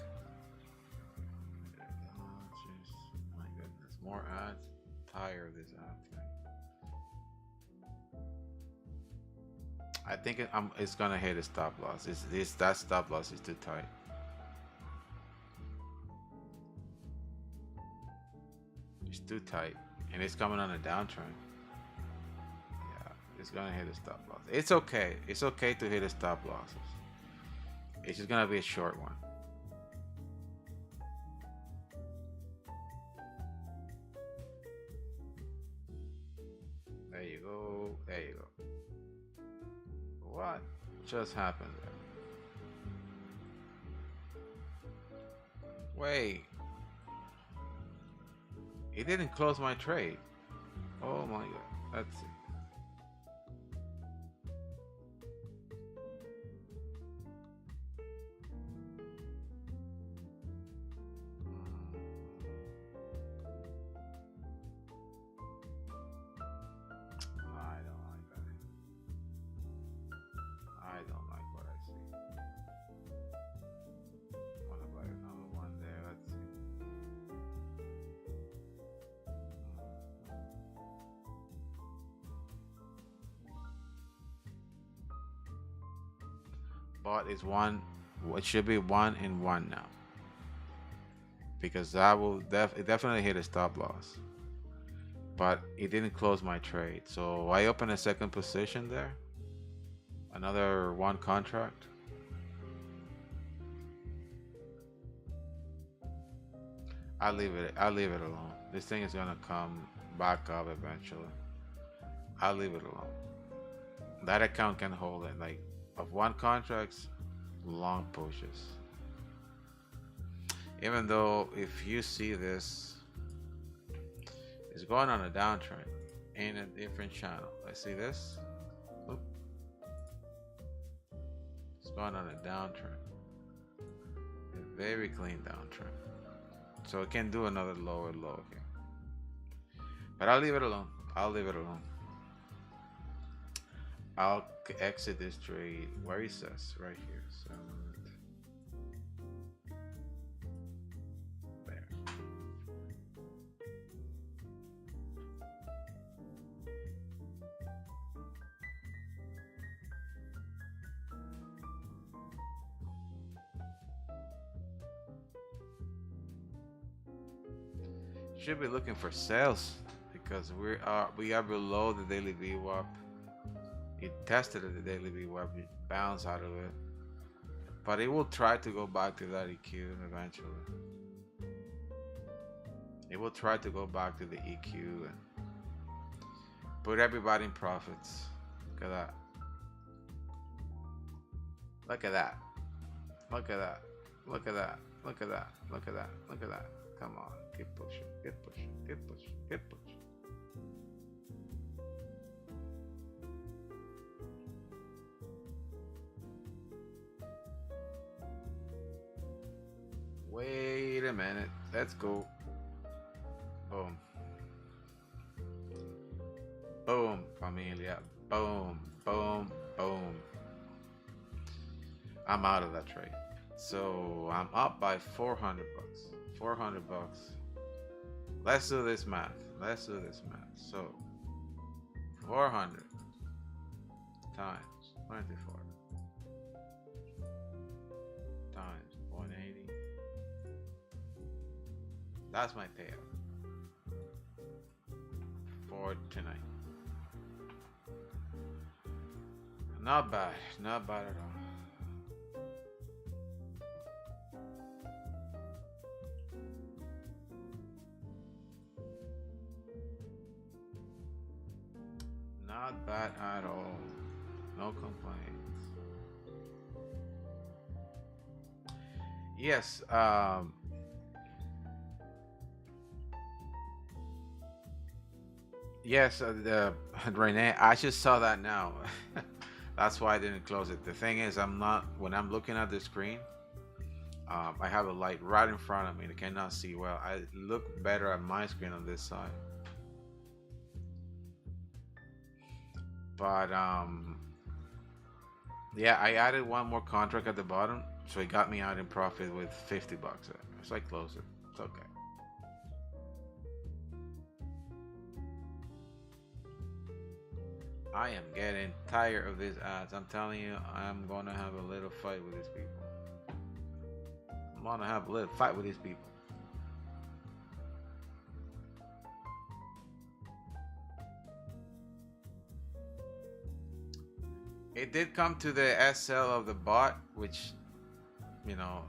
Oh, jeez. My goodness. More ads. Tired of this ad thing. I think it's gonna hit a stop loss. That stop loss is too tight. It's too tight, and it's coming on a downtrend. Yeah, it's gonna hit a stop loss. It's okay. It's okay to hit a stop losses. It's just gonna be a short one. There you go. There you go. What just happened there? Wait. It didn't close my trade. Oh my god. Let's see. I don't like that. I don't like what I see. What about another one there? Let's see. But it's one. It should be 1 and 1 now, because that will definitely hit a stop loss. But it didn't close my trade, so I opened a second position there. Another one contract. I'll leave it alone. This thing is gonna come back up eventually. I'll leave it alone. That account can hold it. Like, of one contracts, long pushes. Even though if you see this, it's going on a downtrend in a different channel. I see this. Oop. It's going on a downtrend. A very clean downtrend. So it can do another lower low here. But I'll leave it alone. I'll leave it alone. I'll exit this trade where he says right here. So there. Should be looking for sales because we are below the daily VWAP. It tested at the daily VWAP, it bounced out of it, but it will try to go back to that EQ eventually. It will try to go back to the EQ and put everybody in profits. Look at that. Look at that. Look at that. Look at that. Look at that. Look at that. Look at that. Come on. Keep pushing. Keep pushing. Keep pushing. Keep pushing. Wait a minute. Let's go. Boom. Boom, familia. Boom, boom, boom. I'm out of that trade. So I'm up by 400 bucks. 400 bucks. Let's do this math. Let's do this math. So 400 times 24 times 180. That's my payout for tonight. Not bad. Not bad at all. Not bad at all. No complaints. Yes. Yes. Renee, I just saw that now. That's why I didn't close it. The thing is, when I'm looking at the screen, I have a light right in front of me. I cannot see well. I look better at my screen on this side. But yeah, I added one more contract at the bottom, so it got me out in profit with 50 bucks. So I closed it. It's okay. I am getting tired of these ads. I'm telling you, I'm gonna have a little fight with these people. I'm gonna have a little fight with these people. It did come to the SL of the bot, which,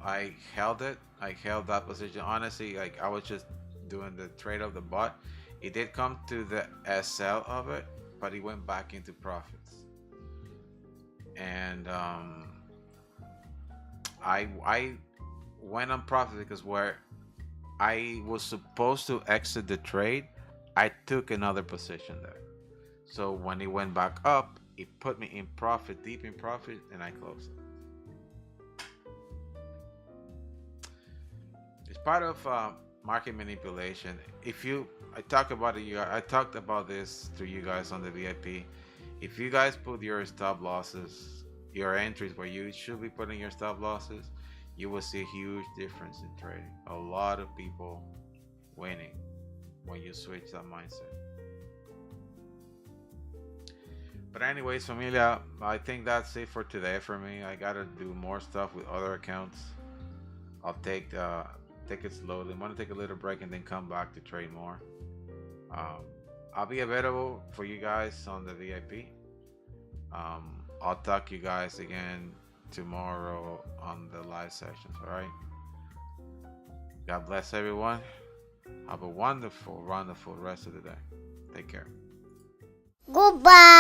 I held it. I held that position. Honestly, like I was just doing the trade of the bot. It did come to the SL of it, but it went back into profits. And I went on profit because where I was supposed to exit the trade, I took another position there. So when it went back up, it put me in profit, deep in profit, and I closed it. It's part of market manipulation. I talked about this to you guys on the VIP. If you guys put your stop losses, your entries where you should be putting your stop losses, you will see a huge difference in trading. A lot of people winning when you switch that mindset. But anyways, familia, I think that's it for today for me. I gotta do more stuff with other accounts. I'll take it slowly. I'm gonna take a little break and then come back to trade more. I'll be available for you guys on the VIP. I'll talk to you guys again tomorrow on the live sessions. All right. God bless everyone. Have a wonderful, wonderful rest of the day. Take care. Goodbye.